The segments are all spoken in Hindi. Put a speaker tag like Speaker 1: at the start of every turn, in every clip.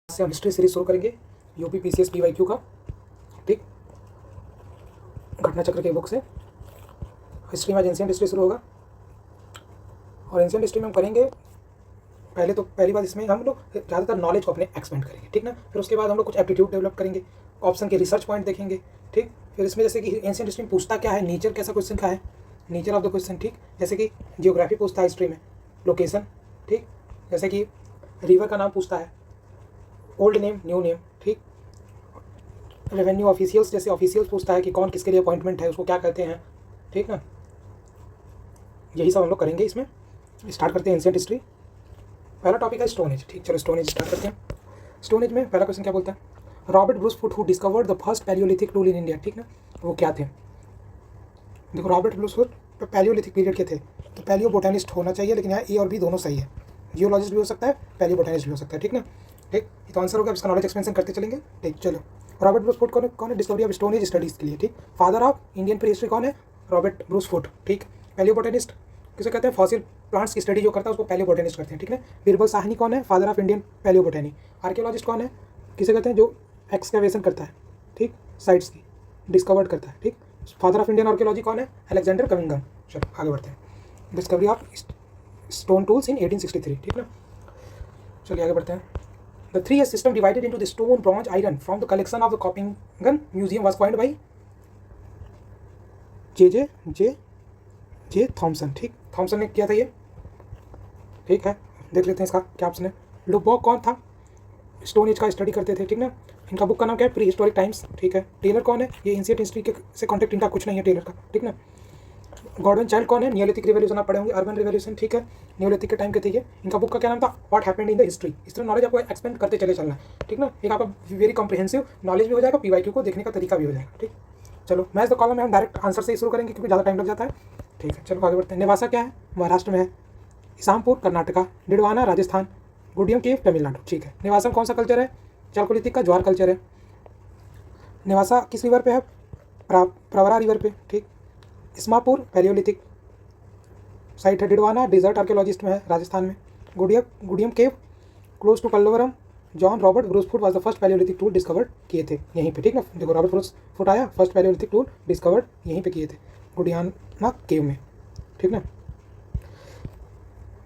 Speaker 1: से हम हिस्ट्री सीरीज शुरू करेंगे यूपी पीसीएस पीवाईक्यू का। ठीक, घटना चक्र के बुक से हिस्ट्री में एंशिएंट हिस्ट्री शुरू होगा और एंशिएंट हिस्ट्री में हम करेंगे पहली बात इसमें हम लोग ज़्यादातर नॉलेज को अपने एक्सपेंड करेंगे। ठीक ना, फिर उसके बाद हम लोग कुछ एप्टीट्यूड डेवलप करेंगे, ऑप्शन के रिसर्च पॉइंट देखेंगे। ठीक, फिर इसमें जैसे कि एंशिएंट हिस्ट्री में पूछता क्या है, नेचर कैसा क्वेश्चन का है, नेचर ऑफ द क्वेश्चन। ठीक, जैसे कि जियोग्राफी पूछता है हिस्ट्री में, लोकेशन। ठीक, जैसे कि रिवर का नाम पूछता है, ओल्ड नेम न्यू नेम। ठीक, रेवेन्यू ऑफिशियल्स जैसे ऑफिशियल्स पूछता है कि कौन किसके लिए अपॉइंटमेंट है, उसको क्या कहते हैं। ठीक ना, यही सब हम लोग करेंगे इसमें। स्टार्ट करते हैं एंशिएंट हिस्ट्री। पहला टॉपिक है स्टोन एज। ठीक, चलो स्टोन एज स्टार्ट करते हैं। स्टोन एज में पहला क्वेश्चन क्या बोलता है, Robert Bruce foot who discovered the first palaeolithic tool in India. ठीक ना, वो क्या थे? देखो, Robert Bruce foot Palaeolithic period के थे, तो पैलियो बोटेनिस्ट होना चाहिए, लेकिन यहाँ ए और बी दोनों सही है। जियोलॉजिस्ट भी हो सकता है, पैलियो बोटेनिस्ट भी हो सकता है। ठीक ना, ठीक, ये तो आंसर होगा। इसका नॉलेज एक्सपेंशन करते चलेंगे। ठीक, चलो, रॉबर्ट ब्रूस फुट कौन है discovery of stone age studies के लिए। ठीक, father of Indian pre history कौन है? Robert Bruce foot. ठीक, पैलियो बोटेनिस्ट किसे कहते हैं? फॉसिल प्लांट्स की स्टडी जो करता है उसको पैलियो बोटेनिस्ट करते हैं। ठीक है, बीरबल साहनी कौन है? Father of Indian palaeobotany. Archaeologist कौन है? किसे कहते हैं? जो एक्सकवेशन करता है, ठीक, साइट्स की डिस्कवर्ड करता है। ठीक, फादर ऑफ इंडियन आर्कियोलॉजी कौन है? अलेक्जेंडर कमिंगम। चलो आगे बढ़ते हैं। Discovery of stone tools in 1863। ठीक ना, चलिए आगे बढ़ते हैं। The 3S system divided into the stone, bronze, iron from the collection of the Coppingen Museum was coined by J. Thomson. ठीक, थॉमसन ने किया था ये। ठीक है, देख लेते हैं इसका क्या ऑप्शन है। लुबॉक कौन था? स्टोन एज का स्टडी करते थे। ठीक ना, इनका बुक का नाम क्या है? Pre historic times. ठीक है, टेलर कौन है? ये एंशिएंट हिस्ट्री के से कॉन्टेक्ट इनका कुछ नहीं है टेलर का। ठीक ना, गॉर्डन चाइल्ड कौन है? नियोलिथिक रिवॉल्यूशन आप पढ़े होंगे, अर्बन रिवॉल्यूशन। ठीक है, नियोलिथिक के टाइम के थे ये। इनका बुक का क्या नाम था? What happened in the history. इस तरह नॉलेज आपको एक्सपेंड करते चले चलना है। ठीक ना, एक आपका वेरी कॉम्प्रिहेंसिव नॉलेज भी हो जाएगा, पीवाईक्यू को देखने का तरीका भी हो जाएगा। ठीक, चलो मैच द कॉलम में हम डायरेक्ट आंसर से ही शुरू करेंगे क्योंकि ज़्यादा टाइम लग जाता है। ठीक है, चलो आगे बढ़ते हैं। नेवासा क्या है? महाराष्ट्र में है। इसामपुर कर्नाटका। डिडवाना राजस्थान। गुडियम केव तमिलनाडु। ठीक है, नेवासा में कौन सा कल्चर है? चालकोलिथिक का ज्वार कल्चर है। नेवासा किस रिवर पे है? प्रवरा रिवर पे। ठीक, इस्मापुर पैलियोलिथिक साइट है। डिडवाना डिजर्ट आर्कियोलॉजिस्ट में है, राजस्थान में। Gudiyam cave close to Kallovaram. John Robert Bruce Foote was the first palaeolithic tool discovered किए थे यहीं पे। ठीक ना, देखो रॉबर्ट ब्रूस फुट आया, फर्स्ट पैलियोलिथिक टूल डिस्कवर्ड यहीं पे किए थे, गुडियाना केव में। ठीक ना,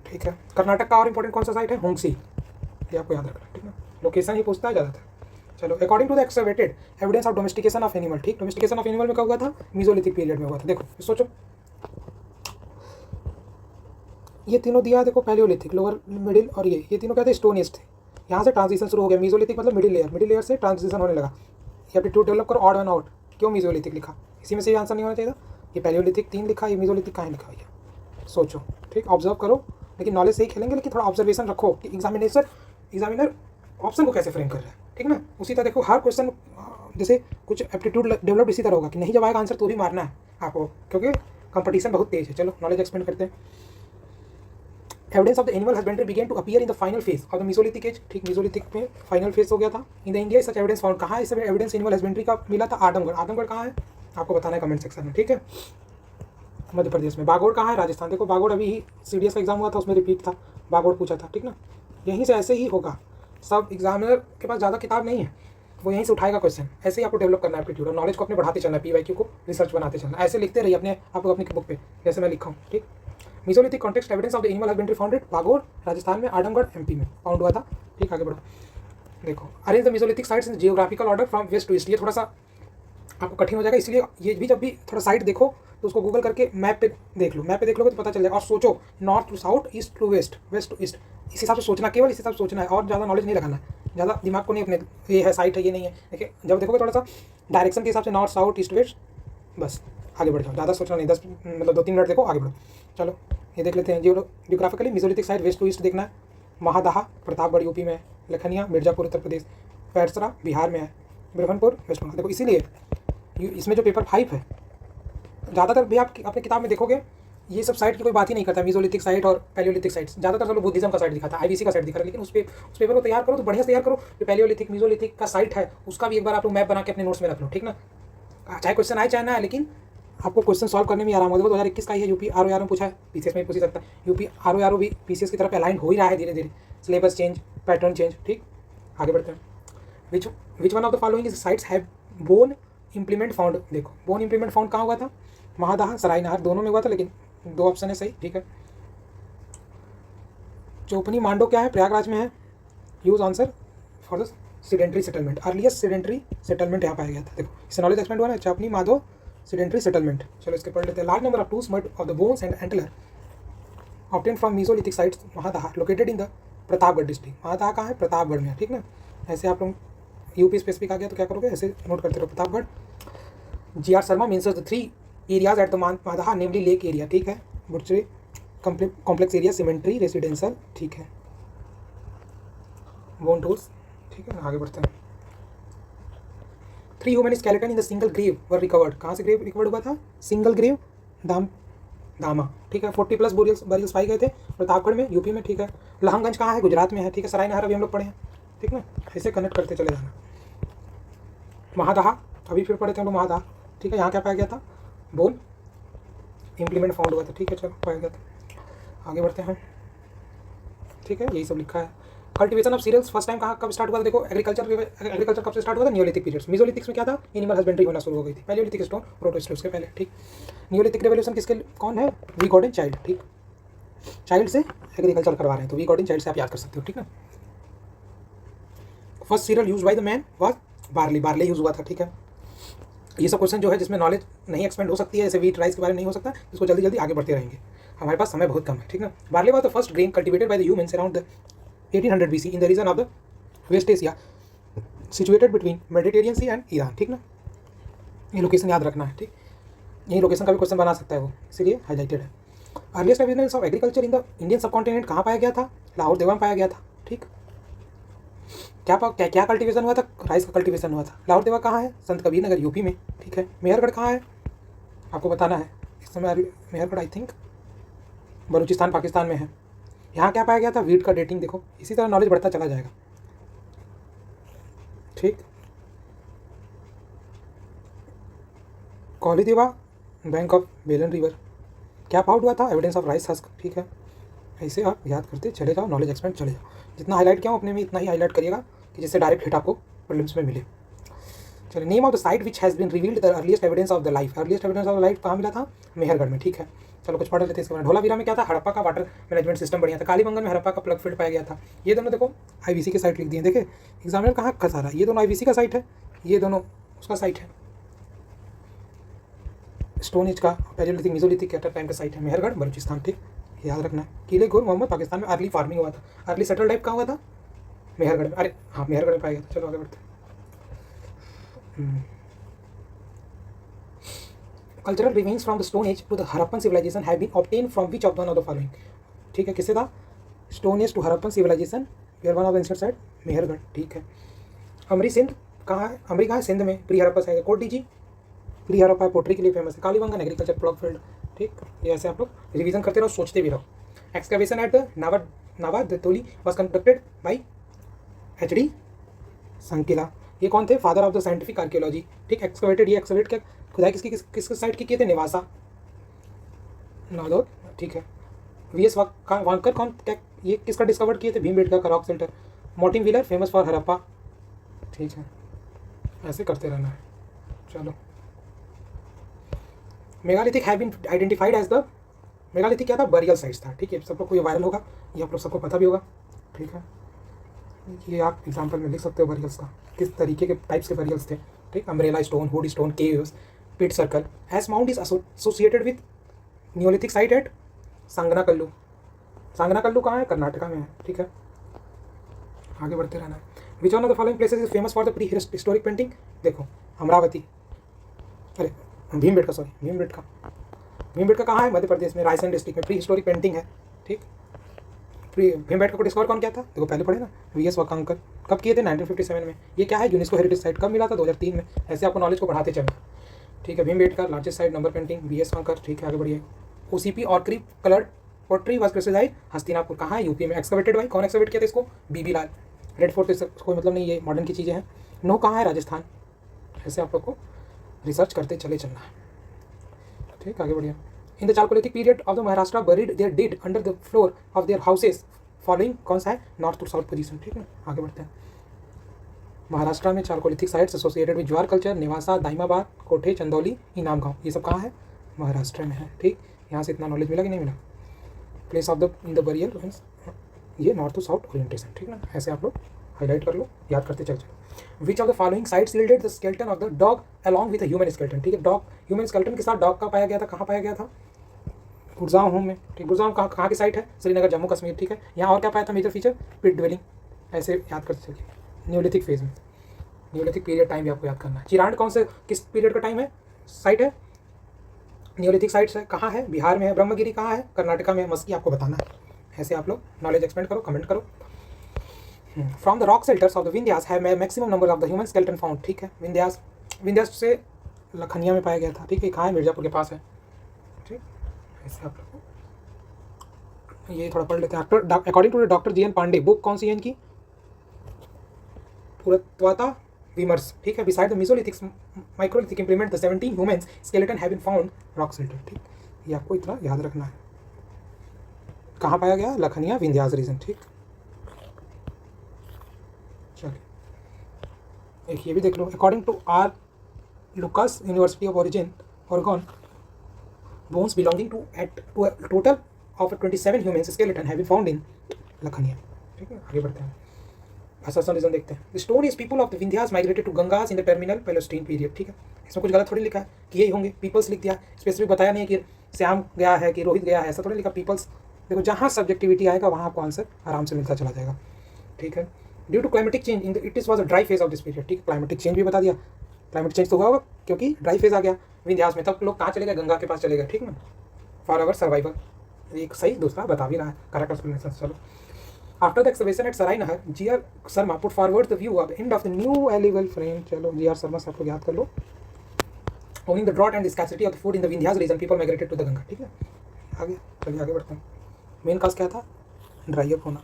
Speaker 1: ठीक है। कर्नाटक का और इंपॉर्टेंट कौन सा साइट है? होंगसी, ये आपको याद रखना। ठीक ना, लोकेशन ही पूछता है ज़्यादातर। चलो, according to the excavated evidence of domestication of animal. ठीक, डोमेस्टिकेशन ऑफ एनिमल में कब हुआ था? मीजोलिथिक पीरियड में हुआ था। देखो सोचो, ये तीनों दिया है, देखो पैलियोलिथिक, लोअर, मिडिल और ये तीनों क्या थे? स्टोन एज थे। यहाँ से ट्रांजिशन शुरू हो गया। मीजोलिथिक मतलब मिडिल लेयर से ट्रांजिशन होने लगा। ये एप्टीट्यूड डेवलप करो, ऑड एंड आउट। क्यों मीजोलिथिक लिखा? इसी में से आंसर नहीं होना चाहिए था। ये पैलियोलिथिक 3 लिखा, ये मीजोलिथिक कहाँ लिखा भैया? सोचो। ठीक, ऑब्जर्व करो, लेकिन नॉलेज से ही खेलेंगे, लेकिन थोड़ा ऑब्जर्वेशन रखो कि एग्जामिनर ऑप्शन को कैसे फ्रेम कर रहा है। ठीक ना, उसी तरह देखो हर क्वेश्चन जैसे कुछ एप्टीट्यूड डेवलप इसी तरह होगा कि नहीं जब आएगा आंसर तो भी मारना है आपको, क्योंकि कंपटीशन बहुत तेज है। चलो नॉलेज एक्सपेंड करते हैं। Evidence of the animal husbandry began to appear in the final phase of the mesolithic age. ठीक, मीसोलिथिक में फाइनल फेज हो गया था। In the India such evidence found. कहाँ इस एविडेंस एनिमल हस्बेंड्री का मिला था? आदमगढ़। आदमगढ़ कहाँ है आपको बताना है कमेंट सेक्शन में। ठीक है, मध्य प्रदेश में। बागोड़ कहाँ है? राजस्थान। देखो बागोड़ अभी ही सीडीएस का एग्जाम हुआ था, उसमें रिपीट था, बागोड़ पूछा था। ठीक ना, यहीं से ऐसे ही होगा। सब एग्जामिनर के पास ज़्यादा किताब नहीं है, वो यहीं से उठाएगा क्वेश्चन। ऐसे ही आपको डेवलप करना है एप्टीट्यूड और नॉलेज को अपने बढ़ाते चलना है, पीवाईक्यू को रिसर्च बनाते चलना। ऐसे लिखते रहिए अपने आप अपनी बुक पे, जैसे मैं लिखा हूँ। ठीक, mesolithic context evidence of the animal husbandry founded Bagor Rajasthan में, आजमगढ़ एमपी में फाउंड हुआ था। ठीक, आगे बढ़ो। देखो, arrange the mesolithic sites in geographical order from west to east. ये थोड़ा सा आपको कठिन हो जाएगा, इसलिए ये भी जब भी थोड़ा साइट देखो तो उसको गूगल करके मैप पे देख लो। मैप पे देख लोगे तो पता चल जाएगा। और सोचो, north to south, east to west, west to east, इस हिसाब से सोचना, केवल इस हिसाब से सोचना है और ज़्यादा नॉलेज नहीं लगाना है, ज़्यादा दिमाग को नहीं अपने ये है साइट है ये नहीं है। देखिए जब देखोगे थोड़ा सा डायरेक्शन के हिसाब से नॉर्थ साउथ ईस्ट वेस्ट, बस आगे बढ़ जाओ, ज़्यादा सोचना नहीं। 2-3 मिनट देखो, आगे बढ़ो। चलो ये देख लेते हैं। Geographically mesolithic site west to east देखना है। महादहा प्रतापगढ़ यूपी में है, लखनिया मिर्जापुर उत्तर प्रदेश, पैरसरा बिहार में है, ब्रह्मपुर वेस्ट बंगाल। देखो इसीलिए इसमें जो पेपर 5 है ज़्यादातर भी आप अपने किताब में देखोगे ये सब साइट की कोई बात ही नहीं करता। मीसोलिथिक साइट और पैलियोलिथिक साइट्स ज़्यादातर सब लोग बुद्धिज्म का साइट दिखाता है, आईबीसी का साइट दिखा रहा है। लेकिन उस पेपर को तैयार करो तो बढ़िया से तैयार करो। जो पैलियोलिथिक मीसोलिथिक का साइट है उसका भी एक बार आप लोग मैप बना के अपने नोट्स में रख लो। ठीक ना, चाहे क्वेश्चन आए चाहे ना आए, लेकिन आपको क्वेश्चन सॉल्व करने में आराम होगा। 2021 का ही है, यूपी आरओआर में पूछा है, पीसीएस में पूछ सकता है। यूपी आरओआर भी पीसीएस की तरफ अलाइन हो ही रहा है धीरे धीरे, सिलेबस चेंज, पैटर्न चेंज। ठीक, आगे बढ़ते हैं। विच one of the following is sites have bone implement found. देखो बोन इम्प्लीमेंट फाउंड कहाँ हुआ था, महादाह सरायनहार दोनों में हुआ था, लेकिन 2 ऑप्शन है सही, ठीक है। चोपनी मांडो क्या है, प्रयागराज में है। Use answer for the sedentary settlement, earliest sedentary settlement यहाँ पाया गया था। देखो इससे नॉलेज एक्सपेंड हुआ ना, चोपनी माधो सीडेंट्री सेटलमेंट। चलो इसके पढ़ लेते हैं। Large number of tools made of the bones and antler obtain from mesolithic sites Mahadaha located in the Pratapgarh district. Mahadaha कहाँ है, प्रतापगढ़ में, ठीक ना। ऐसे आप लोग यूपी स्पेसिफिक आ गया तो क्या करोगे, ऐसे नोट करते रहो, Pratapgarh. GR Sharma mentions the 3 areas at the Mahadaha namely lake area, ठीक है, butchery complex area, cemetery, residential, ठीक है, बोन टूल्स, ठीक है। आगे बढ़ते हैं। 3 human skeleton in the single grave were recovered. कहाँ से ग्रेव रिकवर्ड हुआ था, सिंगल ग्रेव दामा, ठीक है। 40+ बरियल्स पाए गए थे प्रतापगढ़ में, यूपी में, ठीक है। लहंगगंज कहाँ है, गुजरात में है, ठीक है। सरायनहार अभी हम लोग पढ़े हैं, ठीक ना, ऐसे कनेक्ट करते चले जाना। महादाह अभी फिर पढ़े थे हम लोग, महादाह, ठीक है। यहाँ क्या पाया गया था, बोन इम्प्लीमेंट फाउंड हुआ था, ठीक है, चलो पाया गया था। आगे बढ़ते हैं, ठीक है, यही सब लिखा है। Cultivation of cereals first time कहाँ कब स्टार्ट हुआ था, देखो एग्रीकल्चर कब से स्टार्ट हुआ था, नियोलिथिक पीरियड्स। मीसोलिथिक्स में क्या था, एनिमल हस्बेंड्री होना शुरू हो गई थी। पैलियोलिथिक स्टोन, प्रोटोस्टोन्स के पहले, ठीक। नियोलिथिक रेवोल्यूशन किसके कौन है, वी गॉर्डन चाइल्ड, ठीक। चाइल्ड से एग्रीकल्चर करवा रहे हैं तो वी गॉर्डन चाइल्ड से आप याद कर सकते हो, ठीक है। First serial use by the man was barley, barley use हुआ था, ठीक है। ये सब क्वेश्चन जो है जिसमें नॉलेज नहीं एक्सपेंड हो सकती है, जैसे वीट राइस के बारे में नहीं हो सकता, इसको जल्दी जल्दी आगे बढ़ते रहेंगे, हमारे पास समय बहुत कम है, ठीक ना। Barley was the first grain cultivated by the humans around the 1800 BC in the region of the West Asia situated between Mediterranean Sea and Iran, ठीक ना। ये लोकेशन याद रखना है, ठीक। यही लोकेशन का भी क्वेश्चन बना सकता है वो, इसीलिए हाईलाइटेड है। Earliest evidence of agriculture in the Indian सब कॉन्टिनेंट कहाँ पाया गया था, लाहौर देवा में पाया गया था, ठीक। क्या कल्टीवेशन हुआ था, राइस का कल्टीवेशन हुआ था। लाहौर देवा कहाँ है, संत कबीर नगर यूपी में, ठीक है। मेहरगढ़ कहाँ है, आपको बताना है इस समय। मेहरगढ़ आई थिंक बलूचिस्तान पाकिस्तान में है। यहाँ क्या पाया गया था, वीट का डेटिंग। देखो इसी तरह नॉलेज बढ़ता चला जाएगा, ठीक। कौली देवा बैंक ऑफ बेलन रिवर क्या फाउंड हुआ था, एविडेंस ऑफ राइस हस्क, ठीक है। ऐसे आप याद करते चले जाओ, नॉलेज एक्सपेंड चले जाओ। जितना हाईलाइट किया हूँ अपने में इतना ही हाईलाइट करिएगा कि जिससे डायरेक्ट हिट आपको प्रीलिम्स में मिले। चलिए, name of the site which has been revealed the earliest evidence of the life. Earliest evidence of the life कहाँ मिला था, मेहरगढ़ में, ठीक है। चलो कुछ पढ़ लेते हैं इसके बारे में। ढोलावीरा में क्या था, हड़प्पा का वाटर मैनेजमेंट सिस्टम बढ़िया था। कालीबंगन में हड़प्पा का प्लग फील्ड पाया गया था। ये दोनों देखो IVC के साइट लिख दिए, देखे एग्जामिनर कहाँ का सारा, ये दोनों IVC का साइट है, ये दोनों उसका साइट है, स्टोन एज का पैलियोलिथिक मेसोलिथिक टाइम का साइट है, मेहरगढ़ बलूचिस्तान, ठीक, याद रखना है। किले गुर मोहम्मद पाकिस्तान में अर्ली फार्मिंग हुआ था। अर्ली सेटल टाइप कहाँ हुआ था, मेहरगढ़ में। अरे हाँ, मेहरगढ़ में पाया गया था। चलो आगे बढ़ते हैं। Cultural remains from the stone age to the Harappan civilisation have been obtain from which of one of the following, ठीक है। किससे था, stone age to Harappan civilisation, were one of the ancient site Mehrgarh, ठीक है। अमरी सिंध कहाँ है, अमरी कहाँ है, सिंध में, pre Harappa site. Kot Diji pre Harappa pottery के लिए फेमस है। कालीबंगन एग्रीकल्चर प्लॉट फील्ड, ठीक। ये ऐसे आप लोग रिवीजन करते रहो, सोचते भी रहो। Excavation at the Navdatoli was conducted by HD Sankalia. ये कौन थे, father of the scientific archaeology, ठीक। एक्सकवेटेड, ये एक्सकवेट क्या खुदाई किस साइट की किए थे, नेवासा नादौर, ठीक है। VS वांकर कौन, क्या ये किसका डिस्कवर किए थे, भीमबेटका का rock shelter. Mortimer Wheeler famous for Harappa, ठीक है। ऐसे करते रहना है। चलो, megalithic have been identified as the, megalithic क्या था, बरियल साइट्स था, ठीक है। सब लोग को ये वायरल होगा, ये आप लोग सबको पता भी होगा, ठीक है। ये आप एग्जाम्पल में लिख सकते हो बरियल्स का, किस तरीके के टाइप्स के बरियल्स थे, ठीक। Umbrella stone, hood stone, caves, pit circle. Ash mound is associated with neolithic site at Sanganakallu. Sanganakallu कहाँ है, कर्नाटका में है, ठीक है। आगे बढ़ते रहना है। विच one of the following places is famous for the pre historic painting, देखो अमरावती, अरे भीमबेटका, सॉरी भीमबेटका। भीमबेटका कहाँ है, मध्य प्रदेश में, रायसेन डिस्ट्रिक्ट में, प्री हिस्टोरिक पेंटिंग है, ठीक। भीमबेटका को डिस्कवर कौन किया था, देखो पहले पढ़े ना, VS वाकांकर। कब किए थे, 1957 में। ये क्या है, यूनेस्को हेरिटेज साइट। कब मिला था, 2003 में। ऐसे आपको नॉलेज को बढ़ाते चलें, ठीक है। Bhimbetka largest site number painting, VS Wakankar, ठीक है। आगे बढ़िए। OCP और creep coloured pottery was presided Hastinapur, कहाँ है, यूपी में। एक्सकवेटेड बाई, कौन एक्सकवेट किया था इसको, BB लाल। रेड फोर्ट से कोई मतलब नहीं, ये मॉडर्न की चीज़ें हैं। नो कहाँ है, राजस्थान। ऐसे आप लोग को रिसर्च करते चले चलना है, ठीक। आगे बढ़िए। In the chalcolithic period of the Maharashtra buried their dead under the floor of their houses following, कौन सा है, नॉर्थ टू साउथ पोजीशन, ठीक है। आगे बढ़ते हैं। महाराष्ट्र में chalcolithic sites associated with Jorwe culture, Nevasa, Daimabad, Kothe, Chandoli, इनाम गाँव, ये सब कहाँ है? महाराष्ट्र में है। ठीक, यहाँ से इतना नॉलेज मिला कि नहीं मिला? Place of the in the burial, ये नॉर्थ टू साउथ ओरिएंटेशन। ठीक ना, ऐसे आप लोग हाईलाइट कर लो, याद करते चल चलो। विच of the following sites yielded the skeleton of the dog along with human skeleton? ठीक है, डॉग ह्यूमन स्केलेटन के साथ डॉग का पाया गया था, कहाँ पाया गया था? गुड़गांव में। ठीक, गुड़गांव कहाँ की साइट है? श्रीनगर, जम्मू कश्मीर। ठीक है, यहाँ और क्या पाया था मेजर फीचर? Pit dwelling. ऐसे याद करते चलिए, न्यूलिथिक फेज में, न्यूलिथिक पीरियड टाइम भी आपको याद करना है। चिरांड कौन से किस पीरियड का टाइम है, साइट है? न्यूलिथिक साइट्स है, कहाँ है? बिहार में है। ब्रह्मगिरी कहाँ है? कर्नाटका में। मस्की आपको बताना है। ऐसे आप लोग नॉलेज एक्सपेंड करो, कमेंट करो। From the rock shelters of the Vindhyas have maximum number of the human skeleton found. ठीक है, विंध्यास से लखनिया में पाया गया था। ठीक है, कहाँ है? मिर्जापुर के पास है। ठीक, ऐसे आप लोग ये थोड़ा पढ़ लेते हैं। According to doctor G N Pande, book कौन सी है इनकी? पुरातत्वता विमर्श। ठीक है, beside the mesolithic microlithic implement the 17 humans skeleton have been found rock shelter. ठीक, ये आपको इतना याद रखना है। कहाँ पाया गया? लखनिया, विंध्यास रीजन। ठीक, चलिए एक ये भी देख लो। According to R Lukacs, University of Oregon, bones belonging to a total of 27 human skeleton have been found in Lakhania. ठीक है, आगे बढ़ते हैं। भाषा रीजन देखते हैं। The stone is people of the Vindhyas migrated to Gangas in the terminal Pleistocene period. ठीक है, इसमें कुछ गलत थोड़ी लिखा है कि यही होंगे, पीपल्स लिख दिया, स्पेसिफिक बताया नहीं कि श्याम गया है कि रोहित गया है, ऐसा थोड़ी लिखा, पीपल्स। देखो जहाँ सब्जेक्टिविटी आएगा वहाँ आपको आंसर आराम से मिलता चला जाएगा। ठीक है, due to climatic change in the it is was a dry phase of this period. ठीक है, क्लाइमेटिक चेंज भी बता दिया, क्लाइमेट चेंज तो हुआ होगा क्योंकि ड्राई फेज आ गया विंध्यास में, तब लोग कहाँ चले गए? गंगा के पास चले गए। ठीक ना, फॉर अवर सर्वाइवल। एक सही दूसरा बता भी रहा है, करेक्ट एक्सप्लेनेशन। चलो, after the excavation at Sarai Nahar, GR. Sharma put forward the view of the end of the new alluvial frame. चलो, जी.आर. शर्मा से आप लोग याद कर लो। Owing the drought and scarcity of the food in the Vindhyas region, people migrated to the Ganga. ठीक है, आगे चलिए आगे बढ़ते हैं। मेन काज क्या था? ड्राई अप होना।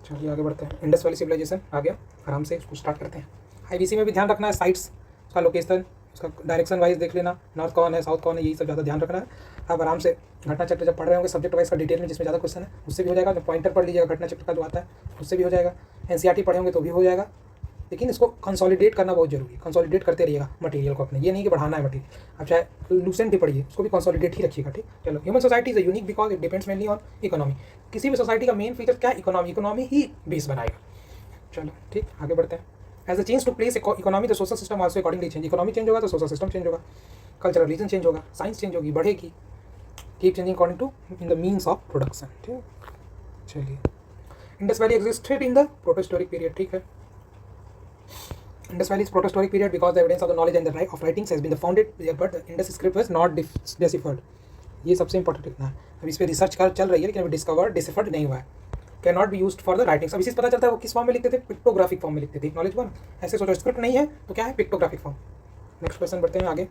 Speaker 1: चलिए आगे बढ़ते हैं। इंडस वैली सिविलाइजेशन आ गया, आराम से इसको स्टार्ट करते हैं। आईबीसी में भी ध्यान रखना है, साइट्स, उसका लोकेशन, उसका डायरेक्शन वाइज देख लेना, नॉर्थ कौन है, साउथ कौन है, यही सब ज़्यादा ध्यान रखना है। आप आराम से घटना चक्र जब पढ़ रहे होंगे सब्जेक्ट वाइज का डिटेल में, जिसमें ज़्यादा क्वेश्चन है उससे भी हो जाएगा। पॉइंटर पढ़ लीजिएगा घटना चक्र का जो आता है उससे भी हो जाएगा। एनसीईआरटी पढ़े होंगे तो भी हो जाएगा, लेकिन इसको कंसोलिडेट करना बहुत जरूरी है। कंसोलिडेट करते रहिएगा मटेरियल को अपने, ये नहीं कि बढ़ाना है मटेरियल। आप चाहे लूसेंट भी पढ़िए, उसको भी कंसोलिडेट ही रखिएगा। ठीक, चलो। Human society is unique because it depends mainly on economy. किसी भी सोसाइटी का मेन फीचर क्या है? इकोनॉमी। इकोनॉमी ही बेस बनाएगा। चलो ठीक, आगे बढ़ते हैं। As a change to place economy the social system also accordingly change. Economy change होगा तो सोशल सिस्टम चेंज होगा, कल्चर रिलीजन चेंज होगा, साइंस चेंज होगी, बढ़ेगी। Keep changing according to in the means of production. ठीक, चलिए। Indus valley existed in the protohistoric period. ठीक है, Indus Valley is protohistoric period because the evidence of the knowledge and the of writings has been founded, but the Indus script was not deciphered. ये सबसे इंपॉर्टेंट इतना है। अब इस पर रिसर्च चल रही है, लेकिन अभी डिसिफर्ड नहीं हुआ है। Can not be used for the writings. अब इसी से पता चलता है वो किस फॉर्म में लिखते थे? पिक्टोग्राफिक फॉर्म में लिखते थे। नॉलेज वन, ऐसे सोचो स्क्रिप्ट नहीं है तो क्या है? Pictographic form. नेक्स्ट क्वेश्चन बढ़ते हैं आगे।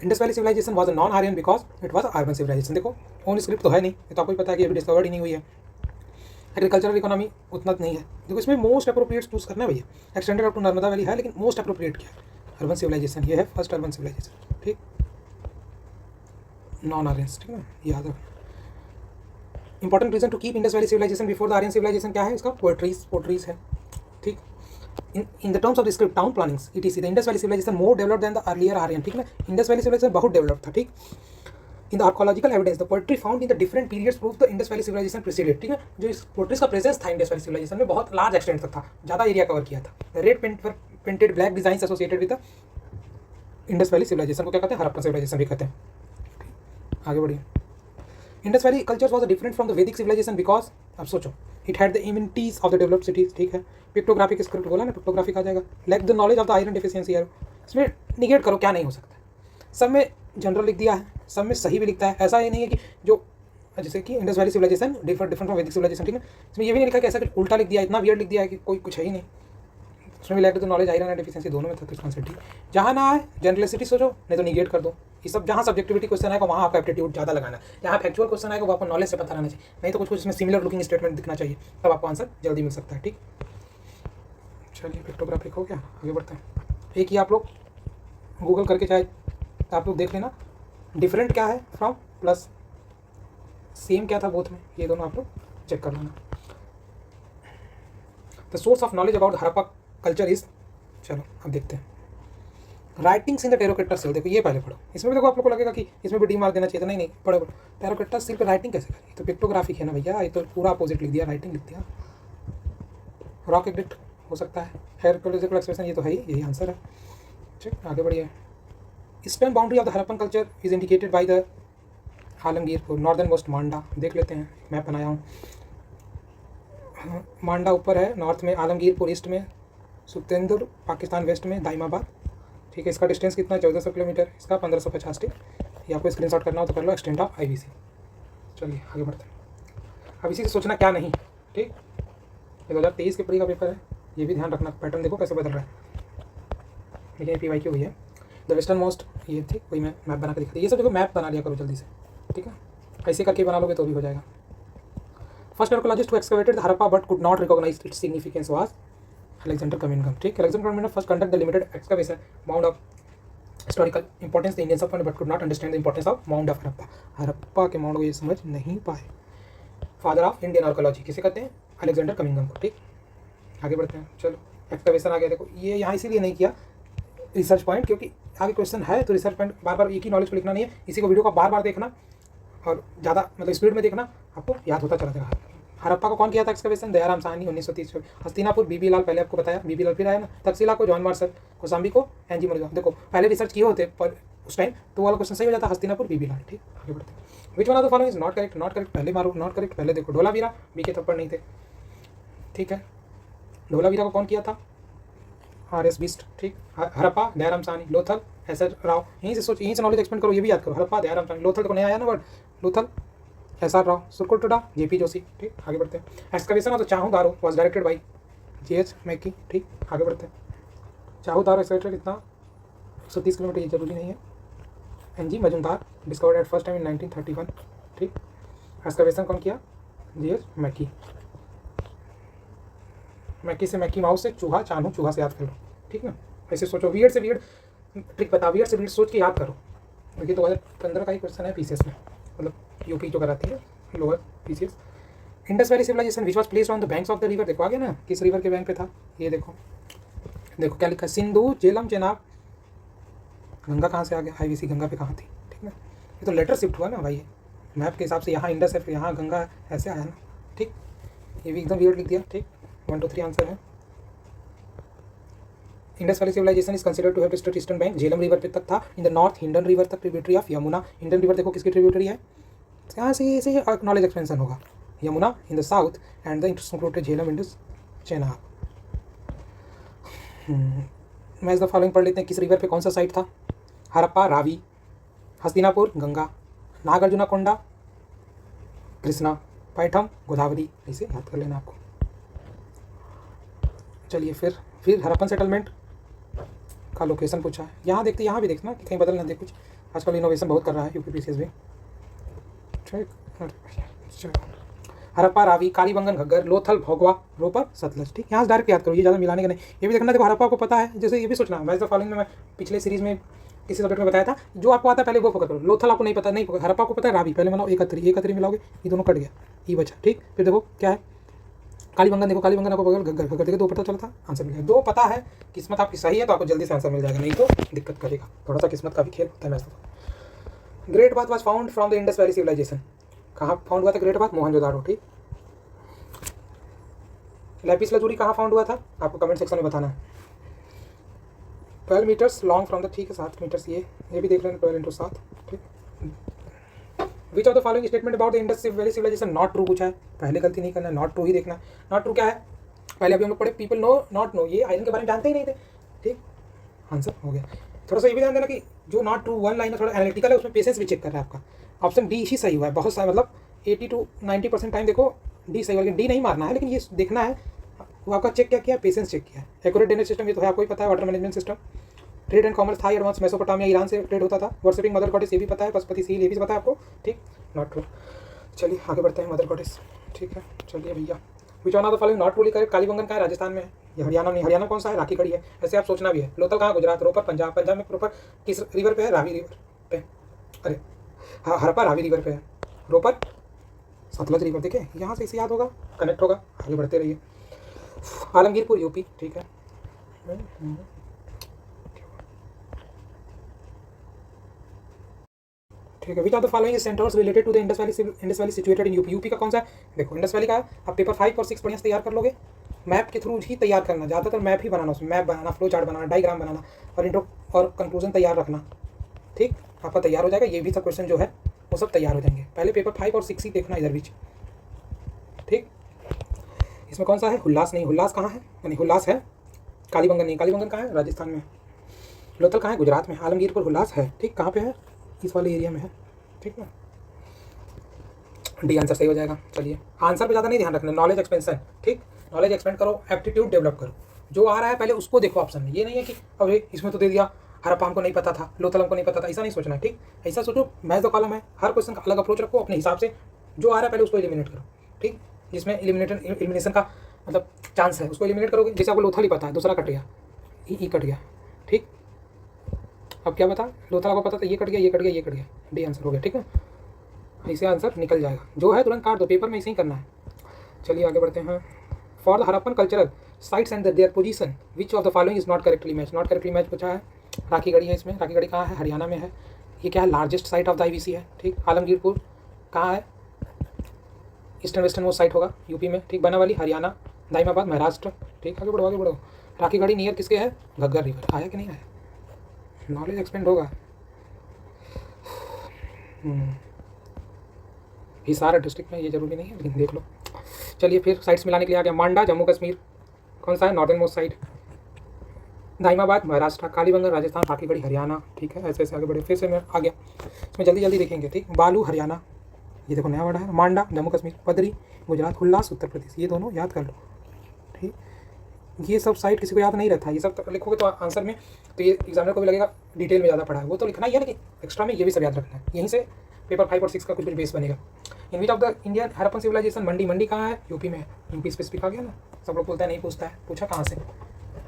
Speaker 1: Indus valley civilization was a non Aryan because it was urban civilization. देखो ओन स्क्रिप्ट तो है नहीं, ये तो आपको पता है कि अभी डिस्कवर्ड ही नहीं हुई है। एग्रीकल्चरल इकोनॉमी उतना नहीं है। देखो इसमें मोस्ट अप्रोप्रिएट चूज करना है भैया। Extended up to Narmada valley है, लेकिन मोस्ट अप्रोप्रिएट क्या है? Urban civilization. ये है फर्स्ट अर्बन सिविलाइजेशन। ठीक, नॉन आर्यंस। ठीक है, याद रखना। Important reason to keep Indus valley civilization before the Aryan civilization क्या है? इसका पोएट्रीज है। ठीक, in the terms of the script town plannings etc the Indus Valley civilization more developed than the earlier Aryan। ठीक है, इंडस वैली सिविलाइजेशन बहुत डेवलप था। ठीक, in the archaeological evidence the poetry found in the different periods prove the Indus valley civilization preceded. ठीक है, जो इस पोएट्रीज का प्रेजेंस था इंडस वैली सिविलाइजेशन में बहुत लार्ज एक्सटेंट तक था, ज़्यादा एरिया कवर किया था। Red painted black design associated with the Indus valley civilization को क्या कहते हैं? हड़प्पन सिविलाइजेशन भी कहते हैं। आगे बढ़िए। Indus valley culture was different from the Vedic civilization because, अब सोचो, it had the immunities of the developed cities. ठीक है, पिक्टोग्राफिक स्क्रिप्ट बोला ना, पिक्टोग्राफिक आ जाएगा। Lack the knowledge of the iron deficiency है, इसमें निगेट करो क्या नहीं हो सकता। सब में जनरल लिख दिया है, सब में सही भी लिखता है। ऐसा ही नहीं है कि जो जैसे कि Indus valley civilization different from Vedic civilization. ठीक है, इसमें ये भी नहीं लिखा कि ऐसा उल्टा लिख दिया, इतना वियर्ड लिख दिया है कि कोई कुछ है ही नहीं। उसमें भी lack the knowledge iron and deficiency दोनों में था। तो कॉन्सेप्ट ठीक, जहाँ ना आए जनरलिसिटी सोचो, नहीं तो निगेट कर दो। ये सब जहाँ सब्जेक्टिविटी क्वेश्चन आएगा वहाँ आपका एप्टीट्यूड ज़्यादा लगाना है। जहाँ फैक्चुअल क्वेश्चन आएगा वो आपको नॉलेज से पता रहना चाहिए, नहीं तो कुछ इसमें सिमिलर लुकिंग स्टेटमेंट दिखना चाहिए, तब आपको आंसर जल्दी मिल सकता है। ठीक, चलिए पिक्टोग्राफिक हो गया, आगे बढ़ते हैं। एक ही आप लोग गूगल करके चाहे आप लोग देख लेना, डिफरेंट क्या है फ्रॉम प्लस सेम क्या था बोथ में, ये दोनों आप लोग चेक कर लेना। The source of knowledge about Harappa culture is, चलो अब देखते हैं, राइटिंग्स इन द टेराकोटा सिल। देखो ये पहले पढ़ो, इसमें भी देखो आप लोग को लगेगा कि इसमें भी डी मार्क देना चाहिए था, नहीं नहीं पढ़ो। टेराकोटा सिल पे राइटिंग कैसे करें, तो पिक्टोग्राफिक है ना भैया, ये तो पूरा अपोजिट लिख दिया, राइटिंग लिख दिया। रॉक एडिक्ट हो सकता है, हेयरकोलॉजिकल एक्सप्रेशन, ये तो है ही, यही आंसर है। ठीक, आगे बढ़िए। Eastern boundary of the Harappan culture is indicated by the Alamgirpur, northern most Manda. देख लेते हैं, मैप बनाया हूँ। मांडा ऊपर है नॉर्थ में, आलमगीरपुर ईस्ट में, सुतेंदुर पाकिस्तान वेस्ट में, दाइमाबाद। ठीक है, इसका डिस्टेंस कितना है, 1400 किलोमीटर, इसका 1550। ठीक, ये आपको स्क्रीनशॉट करना हो तो कर लो, एक्सटेंट ऑफ IBC। चलिए आगे बढ़ते हैं। अब इसी से सोचना क्या नहीं। ठीक, ये 2023 के प्री का पेपर है, ये भी ध्यान रखना, पैटर्न देखो कैसे बदल रहा है, लेकिन PYQ हुई है। द वेस्टर्न मोस्ट, ये थी कोई मैं मैप बना के दिखा, ये सब देखो मैप बना लिया करो जल्दी से। ठीक है, ऐसे करके बना लोगे तो भी हो जाएगा। First archaeologist who excavated Harappa but could not recognize its significance was Alexander Cunningham। ठीक, Alexander Cunningham first conduct the limited excavation mound of historical importance the Indian subcontinent but could not understand the importance of mound of Harappa। Harappa के माउंड को ये समझ नहीं पाए। फादर ऑफ इंडियन आर्कोलॉजी किसे कहते हैं, अलेक्जेंडर कमिंगम को। ठीक, आगे बढ़ते हैं। चलो एक्सकवेशन आ गया, देखो ये यहाँ इसीलिए नहीं किया रिसर्च पॉइंट, क्योंकि आगे क्वेश्चन है तो रिसर्च पॉइंट बार बार एक ही नॉलेज को लिखना नहीं है, इसी को वीडियो को बार बार देखना और ज़्यादा मतलब स्पीड में देखना, आपको याद होता चला जाएगा। हड़प्पा को कौन किया था एक्सकवेशन, दयाराम साहनी 1930। हस्तिनापुर BB लाल, पहले आपको बताया BB लाल, फिर आया ना तक्षशिला को जॉन मार्शल, कोसाम्बी को NG मुर्गा। देखो पहले रिसर्च किए होते पर उस टाइम तो वाला क्वेश्चन सही हो जाता, हस्तिनापुर BB लाल। ठीक, आगे बढ़ते हैं। विच one of the following is not correct, not correct पहले मारो, नॉट करेक्ट पहले देखो। धोलावीरा, B के थप्पड़ नहीं थे। ठीक है, धोलावीरा को कौन किया था, RS बिस्ट। ठीक, हड़प्पा दयाराम साहनी, लोथल SR राव। यहीं से सोच, यहीं से नॉलेज एक्सपेंड करो, ये भी याद करो। हड़प्पा दयाराम साहनी, लोथल को नया आया ना word, Lothal SR Rao, Surkotada JP Joshi. ठीक, आगे बढ़ते हैं। Excavation of the Chanhu Daro was directed by JH Mackay. ठीक, आगे बढ़ते हैं। चाहू दारो एक्सकवेटर कितना, 130 किलोमीटर, ये जरूरी नहीं है। NG Majumdar, discovered at first time in 1931। ठीक, एक्सकवेशन कौन किया, JH मैकी। मैकी से मैकी माउस से चूहा, चानू चूहा से याद कर लो। ठीक ना, ऐसे सोचो, वियर्ड से वियर्ड ट्रिक बता, वियर्ड से वियर्ड सोच के याद करो। देखिए 2015 का ही क्वेश्चन है PCS में, मतलब UP जो कराती है lower PCS। Indus valley civilization which was placed on the banks of the river, देखो आ गया ना, किस रिवर के बैंक पे था, ये देखो, देखो क्या लिखा है, सिंधु झेलम चेनाब। गंगा कहाँ से आ गया, IBC गंगा पे कहाँ थी। ठीक ना, ये तो लेटर शिफ्ट हुआ ना भाई, मैप के हिसाब से यहाँ इंडस है फिर यहाँ गंगा है, ऐसे आया ना। ठीक, ये भी एकदम वियर्ड लिख दिया। ठीक, 1 2 3 आंसर है। Indus valley civilisation is considered to have stood eastern bank, Jhelum river पे तक था, in the north Hindon river तक, tributary of Yamuna. Hindon river देखो किसकी ट्रिब्यूटरी है, यहाँ से ऐसे नॉलेज एक्सपेंशन होगा। Yamuna in the south and the included Jhelum Indus Chenab. Match the following पढ़ लेते हैं, किस रिवर पे कौन सा साइट था, हड़प्पा रावी, हस्तिनापुर गंगा, नागार्जुना कोंडा कृष्णा, पैठम गोदावरी। इसे याद कर लेना आपको। चलिए फिर हड़प्पन सेटलमेंट का लोकेशन पूछा है, यहाँ देखते, यहाँ भी देखना कि कहीं बदल ना दे कुछ, आजकल इनोवेशन बहुत कर रहा है UP PCS भी। ठीक, हड़प्पा रावी, कालीबंगन घग्गर, लोथल भोगवा, रोपर सतलज। ठीक, यहाँ से डायरेक्ट याद करो, ये ज़्यादा मिलाने का नहीं। ये भी देखना, देखो हड़प्पा को पता है, जैसे ये भी सोचना, मैच द फॉलोइंग में मैं पिछले सीरीज में किसी सब्जेक्ट में बताया था, जो आपको आता है पहले वो फोकस करो। लोथल आपको नहीं पता, नहीं हड़प्पा को पता है, रावी पहले बनाओ, एकत्री मिलाओगे, ये दोनों कट गया, ये बचा। ठीक, फिर देखो क्या है, कालीबंगन, देखो कालीबंगन आपको बगल घग्गर, घग्गर देखो, 2 पता चला था, आंसर मिल गया। 2 पता है, किस्मत आपकी सही है तो आपको जल्दी से आंसर मिल जाएगा, नहीं तो दिक्कत करेगा। थोड़ा सा किस्मत का भी खेल होता है match. Great bath was found from the Indus valley civilization, कहाँ फाउंड हुआ था ग्रेट बाथ, मोहनजोदारो। ठीक, लैपिस लजूरी कहाँ फाउंड हुआ था, आपको कमेंट सेक्शन में बताना है। 12 मीटर्स लॉन्ग फ्रॉम द, ठीक है 7 मीटर्स, ये भी देख लेना, 12 × 7। ठीक, which of the following statement about the Indus valley civilization not true पूछा है, पहले गलती नहीं करना है, नॉट ट्रू ही देखना है। नॉट ट्रू क्या है, पहले अभी हम लोग पढ़े, पीपल नो नॉट नो, ये आयरन के बारे में जानते ही नहीं थे। ठीक, आंसर हो गया। थोड़ा सा ये भी ध्यान देना कि जो नॉट ट्रू 1 लाइन है, थोड़ा एनालिटिकल है, उसमें पेशेंस भी चेक कर रहा है आपका। ऑप्शन D ही सही हुआ है, बहुत सारा मतलब 80 to 90% टाइम देखो D सही हुआ, लेकिन D नहीं मारना है, लेकिन ये देखना है वो आपका चेक क्या किया, पेशेंस चेक किया है। एक्यूरेट ड्रेनेज सिस्टम, ये तो है आपको ही पता है, water management system. Trade and commerce था, एडवांस मेसोपोटामिया ईरान से ट्रेड होता था। वर्शिपिंग मदर गॉडेस, ये भी पता है। पशुपति सील, ये भी पता है आपको। ठीक, नॉट ट्रू। चलिए आगे बढ़ते हैं, मदर गॉडेस। ठीक है, चलिए भैया, विच one of the following not truly correct, Kalibangan का है, राजस्थान में है, ये हरियाणा नहीं, हरियाणा कौन सा है, राखी कड़ी है, ऐसे आप सोचना भी है। लोथल कहाँ, गुजरात। रोपर पंजाब, पंजाब में रोपर किस रिवर पे है, रावी रिवर पे, अरे हाँ हड़प्पा रावी रिवर पे है। रोपर सतलज रिवर, देखिए यहाँ से इसे याद होगा, कनेक्ट होगा। आगे बढ़ते रहिए। आलमगीरपुर यूपी, ठीक है। ठीक है, which of the following centres related to the Indus valley situated in UP. UP का कौन सा है? देखो इंडस वैली का है। आप पेपर 5 और 6 बढ़िया से तैयार कर लोगे। मैप के थ्रू ही तैयार करना, ज़्यादातर मैप ही बनाना, उसमें मैप बनाना, फ्लो चार्ट बनाना, डायग्राम बनाना और इंट्रो और कंक्लूजन तैयार रखना। ठीक, आपका तैयार हो जाएगा। ये भी सब क्वेश्चन जो है वो सब तैयार हो जाएंगे। पहले पेपर 5 और 6 ही देखना इधर बीच। ठीक, इसमें कौन सा है? हुल्लास नहीं, हुल्लास कहाँ है? यानी हुल्लास है, कालीबंगन नहीं। कालीबंगन कहाँ है? राजस्थान में। लोथल कहाँ है? गुजरात में। आलमगीरपुर हुल्लास है, ठीक, कहाँ पे है? इस वाले एरिया में है, ठीक है। डी आंसर सही हो जाएगा। चलिए, आंसर पे ज़्यादा नहीं ध्यान रखना, नॉलेज एक्सपेंशन, ठीक, नॉलेज एक्सपेंड करो, एप्टीट्यूड डेवलप करो। जो आ रहा है पहले उसको देखो ऑप्शन में। ये नहीं है कि अरे इसमें तो दे दिया, हरप्पा हमको नहीं पता था, लोथल हमको नहीं पता था, ऐसा नहीं सोचना है। ठीक, ऐसा सोचो मैच द कॉलम है, हर क्वेश्चन का अलग अप्रोच रखो अपने हिसाब से। जो आ रहा है पहले उसको एलिमिनेट करो। ठीक, जिसमें एलिमिनेशन का मतलब चांस है उसको एलिमिनेट करोगे। जैसे आपको लोथल ही पता है, दूसरा कट गया, ई कट गया। ठीक, अब क्या बता, लोथल आपको पता था, ये कट गया, ये कट गया, ये कट गया, डी आंसर हो गया। ठीक है, ऐसे आंसर निकल जाएगा। जो है तुरंत काट दो, पेपर में ऐसे ही करना है। चलिए आगे बढ़ते हैं। For the Harappan cultural sites and their position which of the following is not correctly match. Not correctly match पूछा है। राखीगढ़ी है इसमें। राखीगढ़ी कहाँ है? हरियाणा में है। ये क्या है? Largest site of the IBC है। ठीक, आलमगीरपुर कहाँ है? ईस्टर्न वेस्टर्न मोस्ट साइट होगा यूपी में। ठीक, बनावाली हरियाणा, दाइमाबाद महाराष्ट्र। ठीक, आगे बढ़ो आगे बढ़ो। राखीगढ़ी नियर किसके है? घग्गर रिवर। आया कि नहीं आया? नॉलेज एक्सपेंड होगा। हिसार डिस्ट्रिक्ट में, ये जरूरी नहीं है लेकिन देख लो। चलिए फिर साइट्स मिलाने के लिए आ गया। मांडा जम्मू कश्मीर, कौन सा है? Northern most side. Daimabad Maharashtra, Kalibangan Rajasthan, Rakhigarhi Haryana. ठीक है, ऐसे ऐसे आगे बढ़े। फिर से मैं आ गया, इसमें जल्दी जल्दी देखेंगे। ठीक, बालू हरियाणा, ये देखो नया वर्ड है। मांडा जम्मू कश्मीर, पदरी गुजरात, हुल्लास उत्तर प्रदेश। ये दोनों याद कर लो। ठीक, ये सब साइट किसी को याद नहीं रहता है। ये सब लिखोगे तो आंसर में तो ये एग्जामिनर को भी लगेगा डिटेल में ज़्यादा पढ़ा है, वो तो लिखना ही है, लेकिन एक्स्ट्रा में ये भी सब याद रखना है। यहीं से पेपर 5 और 6 का कुछ भी बेस बनेगा। In which of the Indian Harappan civilisation. Mandi, Mandi कहाँ है? यूपी में है। यूपी स्पेसिफिक आ गया ना, सब लोग बोलता है नहीं पूछता है, पूछा कहाँ से।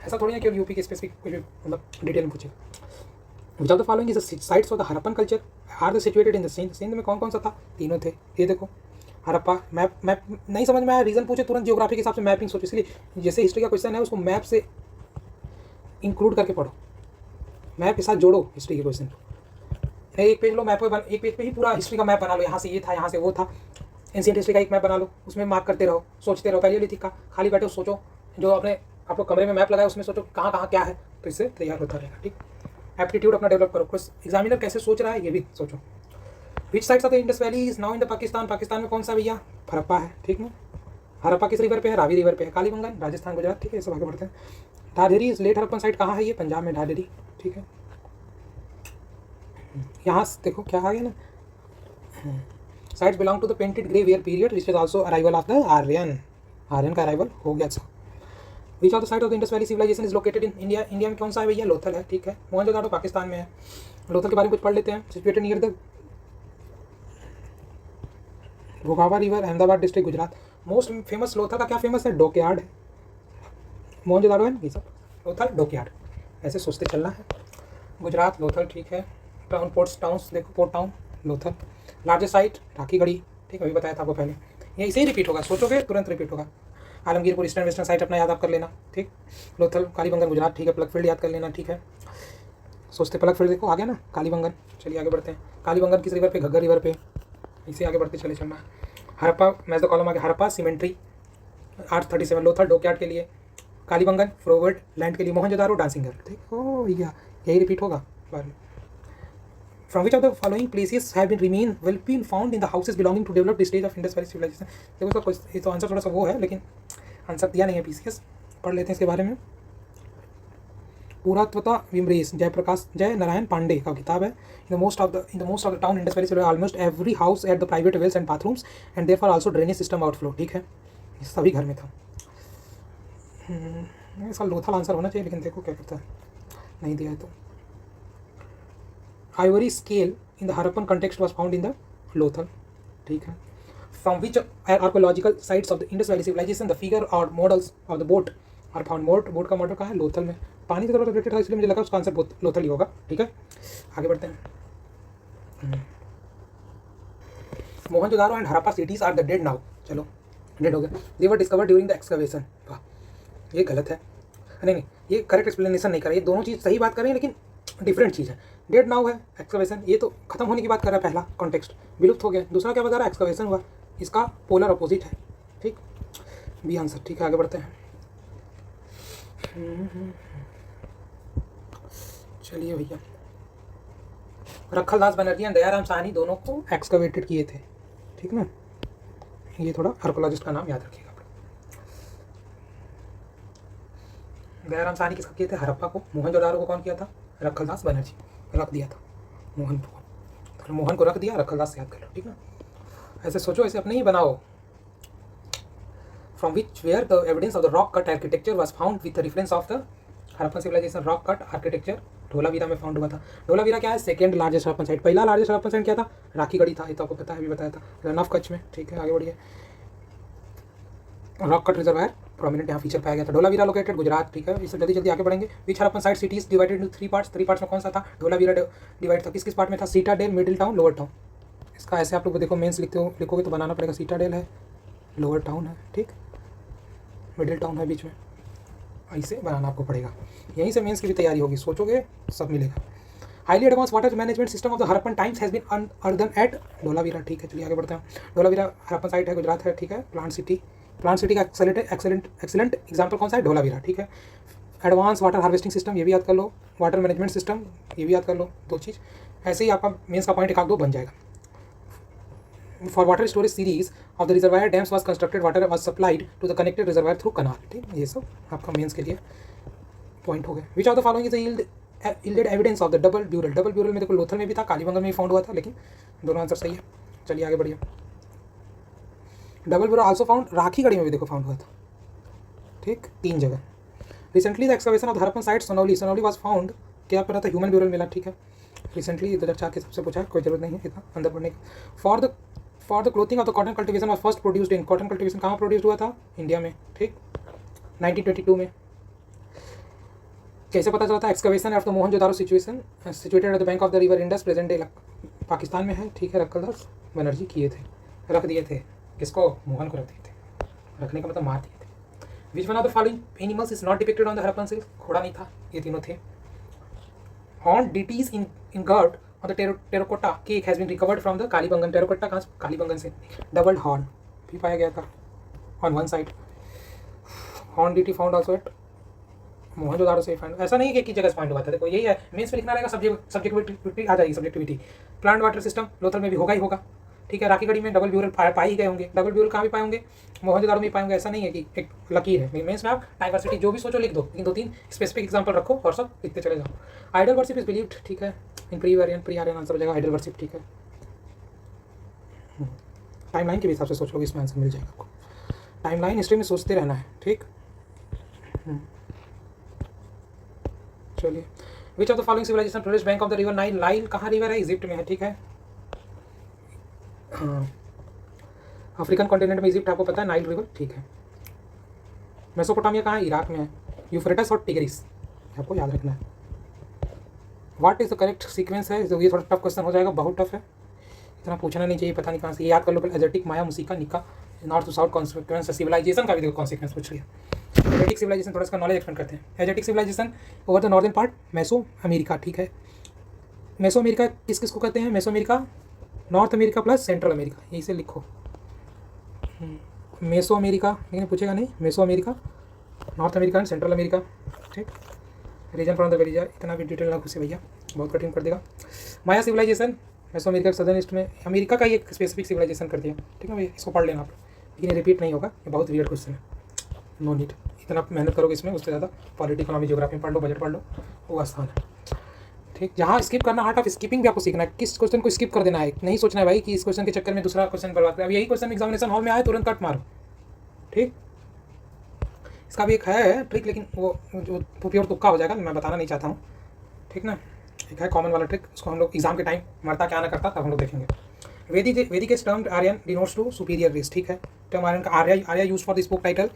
Speaker 1: ऐसा थोड़ी है कि यूपी के स्पेसिफिक कुछ भी मतलब डिटेल में पूछे। Which of the following is the sites of the Harappan culture are the situated in the Sindh. Sindh में कौन कौन सा था? तीनों थे। ये देखो हरप्पा। मैप मैप नहीं समझ में आया, रीजन पूछे तुरंत जियोग्राफी के हिसाब से मैपिंग सोचो। इसलिए जैसे हिस्ट्री का क्वेश्चन है उसको मैप से इंक्लूड करके पढ़ो, मैप के साथ जोड़ो हिस्ट्री के क्वेश्चन। एक पेज लो मैप पे एक पेज पे ही पूरा हिस्ट्री का मैप बना लो। यहाँ से ये था, यहाँ से वो था। एंशिएंट हिस्ट्री का एक मैप बना लो, उसमें मार्क करते रहो, सोचते रहो। पैलियोलिथिक का खाली बैठो सोचो, जो अपने आप लोग कमरे में मैप लगाए उसमें सोचो कहाँ कहाँ क्या है, तो इससे तैयार होता रहेगा। ठीक, एप्टीट्यूड अपना डेवलप करो। एग्जामिनर कैसे सोच रहा है ये भी सोचो। Which sides of the Indus valley is now in the Pakistan. Pakistan में कौन सा भैया? हरप्पा है। ठीक ना, हरप्पा किस रिवर पे है? रावी रिवर पे है। कालीबंगन राजस्थान गुजरात। ठीक है, सब आगे बढ़ते हैं। ढाढेरी लेट हरप्पन साइट कहाँ है? ये पंजाब में ढाढेरी। ठीक है, यहाँ देखो क्या आ गया ना, sites belong to the painted grey ware period which is also arrival of the Aryan. Aryan का अराइवल हो गया। अच्छा, which of the site of the Indus valley civilisation is located in India. India में कौन सा है भैया? लोथल है। ठीक है, मोहनजोदाड़ो पाकिस्तान में है। लोथल के बारे में कुछ पढ़ लेते हैं। Situated near the Gogawa river, Ahmedabad district, Gujarat. Most famous Lothal का क्या फेमस है? डॉकयार्ड है। मोहनजोदाड़ो है ये सब, लोथल डॉकयार्ड, ऐसे सोचते चलना है। गुजरात लोथल। ठीक है, टाउन पोर्ट्स टाउन्स देखो, port town Lothal. Largest site Rakhigarhi. ठीक है, अभी बताया था आपको पहले। ये इसे ही रिपीट होगा, सोचोगे तुरंत रिपीट होगा। आलमगीरपुर ईस्टर्न वेस्टर्न साइट अपना याद आप कर लेना। ठीक, लोथल कालीबंगन गुजरात। ठीक है, प्लग फील्ड याद कर लेना। ठीक है, सोचते प्लग फील्ड देखो आ गया ना, कालीबंगन। चलिए आगे बढ़ते हैं। कालीबंगन किस रिवर पे? घग्गर रिवर पे। इसे आगे बढ़ते चले चलना है। हरप्पा मैच द कॉलम आ गया। हरप्पा सीमेंट्री 837 लोथल डॉकयार्ड के लिए। कालीबंगन फॉरवर्ड लैंड के लिए। Mohenjodaro dancing girl. ठीक हो भैया, यही रिपीट होगा बाद में। From which of the following places have been remain will be found in the houses belonging to developed stage of Indus Valley civilization। देखो इसका ये तो आंसर थोड़ा सा वो है, लेकिन आंसर दिया नहीं है PCS। पढ़ लेते हैं इसके बारे में। पुरातत्व विमरेश जयप्रकाश जय नारायण पांडे का किताब है। In the most of the town Indus valley almost every house at the private wells and bathrooms and therefore also drainage system outflow. ठीक है, ये सभी घर में था। इसका लोथल आंसर होना चाहिए, लेकिन देखो क्या करता है, नहीं दिया है तो। Ivory scale in the Harappan context was found in the Lothal. ठीक है, from which archaeological sites of the Indus Valley civilization the figure or models of the boat are found। Boat का मॉडल कहाँ है? लोथल में। पानी से थोड़ा रिलेटेड था इसलिए मुझे लगा उसका आंसर लोथल ही होगा। ठीक है, आगे बढ़ते हैं। Mohenjodaro and Harappa cities are the dead now. चलो डेड हो गया। They were discovered during the excavation. ये गलत है। नहीं नहीं, ये करेक्ट एक्सप्लेनेशन नहीं कर रहा, ये दोनों चीज़ सही बात कर रहे हैं लेकिन डिफरेंट चीज़ है। डेड नाउ है एक्सकवेशन, ये तो खत्म होने की बात कर रहा है, पहला कॉन्टेक्स्ट विलुप्त हो गया। दूसरा क्या बता रहा है, एक्सकवेशन हुआ, इसका पोलर अपोजिट है। ठीक, बी आंसर। ठीक है, आगे बढ़ते हैं। चलिए भैया, रखलदास बनर्जी एंड दयाराम साहनी दोनों को एक्सकवेटेड किए थे। ठीक ना, ये थोड़ा आर्कोलॉजिस्ट का नाम याद रखिएगा। दयाराम साहनी किसका किए थे, हड़प्पा को। मोहनजोदारो को कौन किया था, रखलदास बनर्जी, रख दिया था मोहन को। तो मोहन को रख दिया, रखलदास से याद कर लो। ठीक ना, ऐसे सोचो, ऐसे अपने ही बनाओ। From which where the evidence of the rock cut architecture was found with the reference of the Harappan civilization. Rock cut architecture Dholavira में फाउंड हुआ था। धोलावीरा क्या है, सेकेंड लार्जेस्ट हड़प्पन साइट। पहला लार्जेस्ट हड़प्पन साइट क्या था, राखीगढ़ी था, ये तो आपको पता है, अभी बताया था, रन ऑफ कच्छ में। ठीक है, आगे बढ़िए। रॉक कट रिजर्वायर प्रोमिनेंट यहाँ फीचर पाया गया था। धोलावीरा लोकेटेड गुजरात। ठीक है, इससे जल्दी जल्दी आगे बढ़ेंगे। Which Harappan site cities divided into 3 parts. 3 parts में कौन सा था, धोलावीरा डिवाइड था, किस किस पार्ट में था, citadel, middle town, lower town. इसका ऐसे आप लोग देखो, मेंस लिखोगे तो बनाना पड़ेगा, सीटाडेल है, लोअर टाउन है, ठीक, मिडिल टाउन है बीच में, ऐसे बनाना आपको पड़ेगा। यहीं से मेंस की भी तैयारी होगी, सोचोगे सब मिलेगा। Highly advance water management system of the Harappan times has been अर्दन एट धोलावीरा। ठीक है, चलिए आगे बढ़ते हैं। धोलावीरा हड़प्पन साइट है, गुजरात है। ठीक है, प्लांट सिटी का एक्सेलेंट एग्जाम्पल कौन सा है, धोलावीरा। ठीक है, एडवांस वाटर हार्वेस्टिंग सिस्टम, ये भी याद कर लो, वाटर मैनेजमेंट सिस्टम, ये भी याद कर लो, 2 चीज़। ऐसे ही आपका मेंस का पॉइंट 1-2 बन जाएगा। For water storage series of the reservoir dams was constructed, water was supplied to the connected reservoir through canal. ठीक, ये सब आपका मेंस के लिए पॉइंट हो गया। विच of the following is yielded evidence of the double burial. Double burial में देखो लोथल में भी था, कालीबंगन में भी फाउंड हुआ था, लेकिन दोनों आंसर सही है। चलिए आगे बढ़िए। Double burial also found Rakhigarhi में भी देखो फाउंड हुआ था। ठीक, 3 जगह। Recently the excavation of Harappan site Sonauli was found, क्या पता था, ह्यूमन ब्यूरल मिला। ठीक है, रिसेंटली 2004 के सबसे पूछा है, कोई जरूरत नहीं है इतना अंदर पढ़ने की। For the clothing of the cotton cultivation was first produced in. Cotton cultivation कहाँ प्रोड्यूस हुआ था, इंडिया में। ठीक, 1922 में। कैसे पता चलता है, excavation of the Mohenjodaro situated at the bank of the river Indus, present day Pakistan में है। ठीक है, रखलदास बनर्जी किए थे, रख दिए थे, किसको, मोहन को रख दिए थे, रखने का मतलब मार दिए थे। Which one of the following animals is not depicted on the Harappan seal. घोड़ा नहीं था, ये तीनों थे। Horn deities engraved on the terracotta cake has been recovered from the Kalibangan. Terracotta कहाँ, कालीबंगन से। डबल हॉर्न भी पाया गया था on one side. Horn deity found also at Mohenjodaro से फाइंड। ऐसा नहीं है कि एक ही जगह से फाइंड हुआ था, देखो यही है, मेंस में लिखना रहेगा, सब्जेक्टिविटी आ जाएगी, subjectivity. Plant water system Lothal में भी होगा ही होगा। ठीक है, राखीगढ़ी में डबल ब्यूरल पाए ही गए होंगे। डबल ब्यूरल कहाँ भी पाए होंगे, मोहनजोदारो में भी पाए होंगे। ऐसा नहीं है कि एक लकीर है, मेंस में आप डाइवर्सिटी जो भी सोचो लिख दो, लेकिन 2-3 स्पेसिफिक एग्जाम्पल रखो और सब लिखते चले जाओ। Idol worship is believed. ठीक है, इन प्री आर्यन आंसर हो जाएगा आइडल वर्शिप। ठीक है, टाइमलाइन के हिसाब से सोचोगे, इसमें आंसर मिल जाएगा आपको। टाइमलाइन हिस्ट्री में सोचते रहना है। ठीक, चलिए। Which of the following civilization flourish bank of the river Nile. Nile कहाँ रिवर है, इजिप्ट में है। ठीक है, अफ्रीकन कॉन्टिनेंट में इजिप्ट आपको पता है, नाइल रिवर। ठीक है, मेसोपोटामिया कहाँ है, इराक में है। यूफ्रेटस और टिग्रिस आपको याद रखना है। What is the correct sequence है, तो ये थोड़ा टफ क्वेश्चन हो जाएगा, बहुत टफ है, इतना पूछना नहीं चाहिए, पता नहीं कहाँ से, याद कर लो। एजेटिक, माया, मुसिका, निका, north to south consequence. Civilization का भी देखो कॉन्सिक्वेंस पूछ लिया। एजेटिक सिविलाइजेशन थोड़ा इसका नॉलेज एक्सपेंड करते हैं। Aztec civilisation over the northern part, Mesoamerica. ठीक है, मेसो अमेरिका किस किस को कहते हैं, Mesoamerica North America plus Central America, यही से लिखो। मेसो अमेरिका, लेकिन पूछेगा नहीं, Mesoamerica, North America and Central America. ठीक, रीजन फ्रॉम द वेरीजा, इतना भी डिटेल ना घुसे भैया, बहुत कठिन कर देगा। माया सिविलाइजेशन मेसो अमेरिका के सदर्न ईस्ट में, अमेरिका का एक स्पेसिफिक सिविलाइजेशन कर दिया। ठीक है भैया, इसको पढ़ लेना आप, लेकिन ये रिपीट नहीं होगा, ये बहुत वियर्ड क्वेश्चन है, नो नीड, इतना मेहनत करोगे इसमें, उससे ज़्यादा पॉलिटी, इकोनॉमी, ज्योग्राफी पढ़ लो, बजट पढ़ लो, वो आसान है। ठीक, जहाँ स्किप करना, आर्ट ऑफ स्किपिंग भी आपको सीखना है, किस क्वेश्चन को स्किप कर देना है, नहीं सोचना है भाई कि इस क्वेश्चन के चक्कर में दूसरा क्वेश्चन बर्बाद करें। अब यही क्वेश्चन एग्जामिनेशन हॉल में आए, तुरंत कट मारो। ठीक, इसका भी एक है ट्रिक, लेकिन वो जो प्योर तुक्का हो जाएगा, मैं बताना नहीं चाहता हूँ। ठीक ना, एक है कॉमन वाला ट्रिक, उसको हम लोग एग्जाम के टाइम मरता क्या ना करता तब हम लोग देखेंगे। Vedic term Aryan denotes to superior race. ठीक है, टर्म आर्यन का Arya use for the spoke title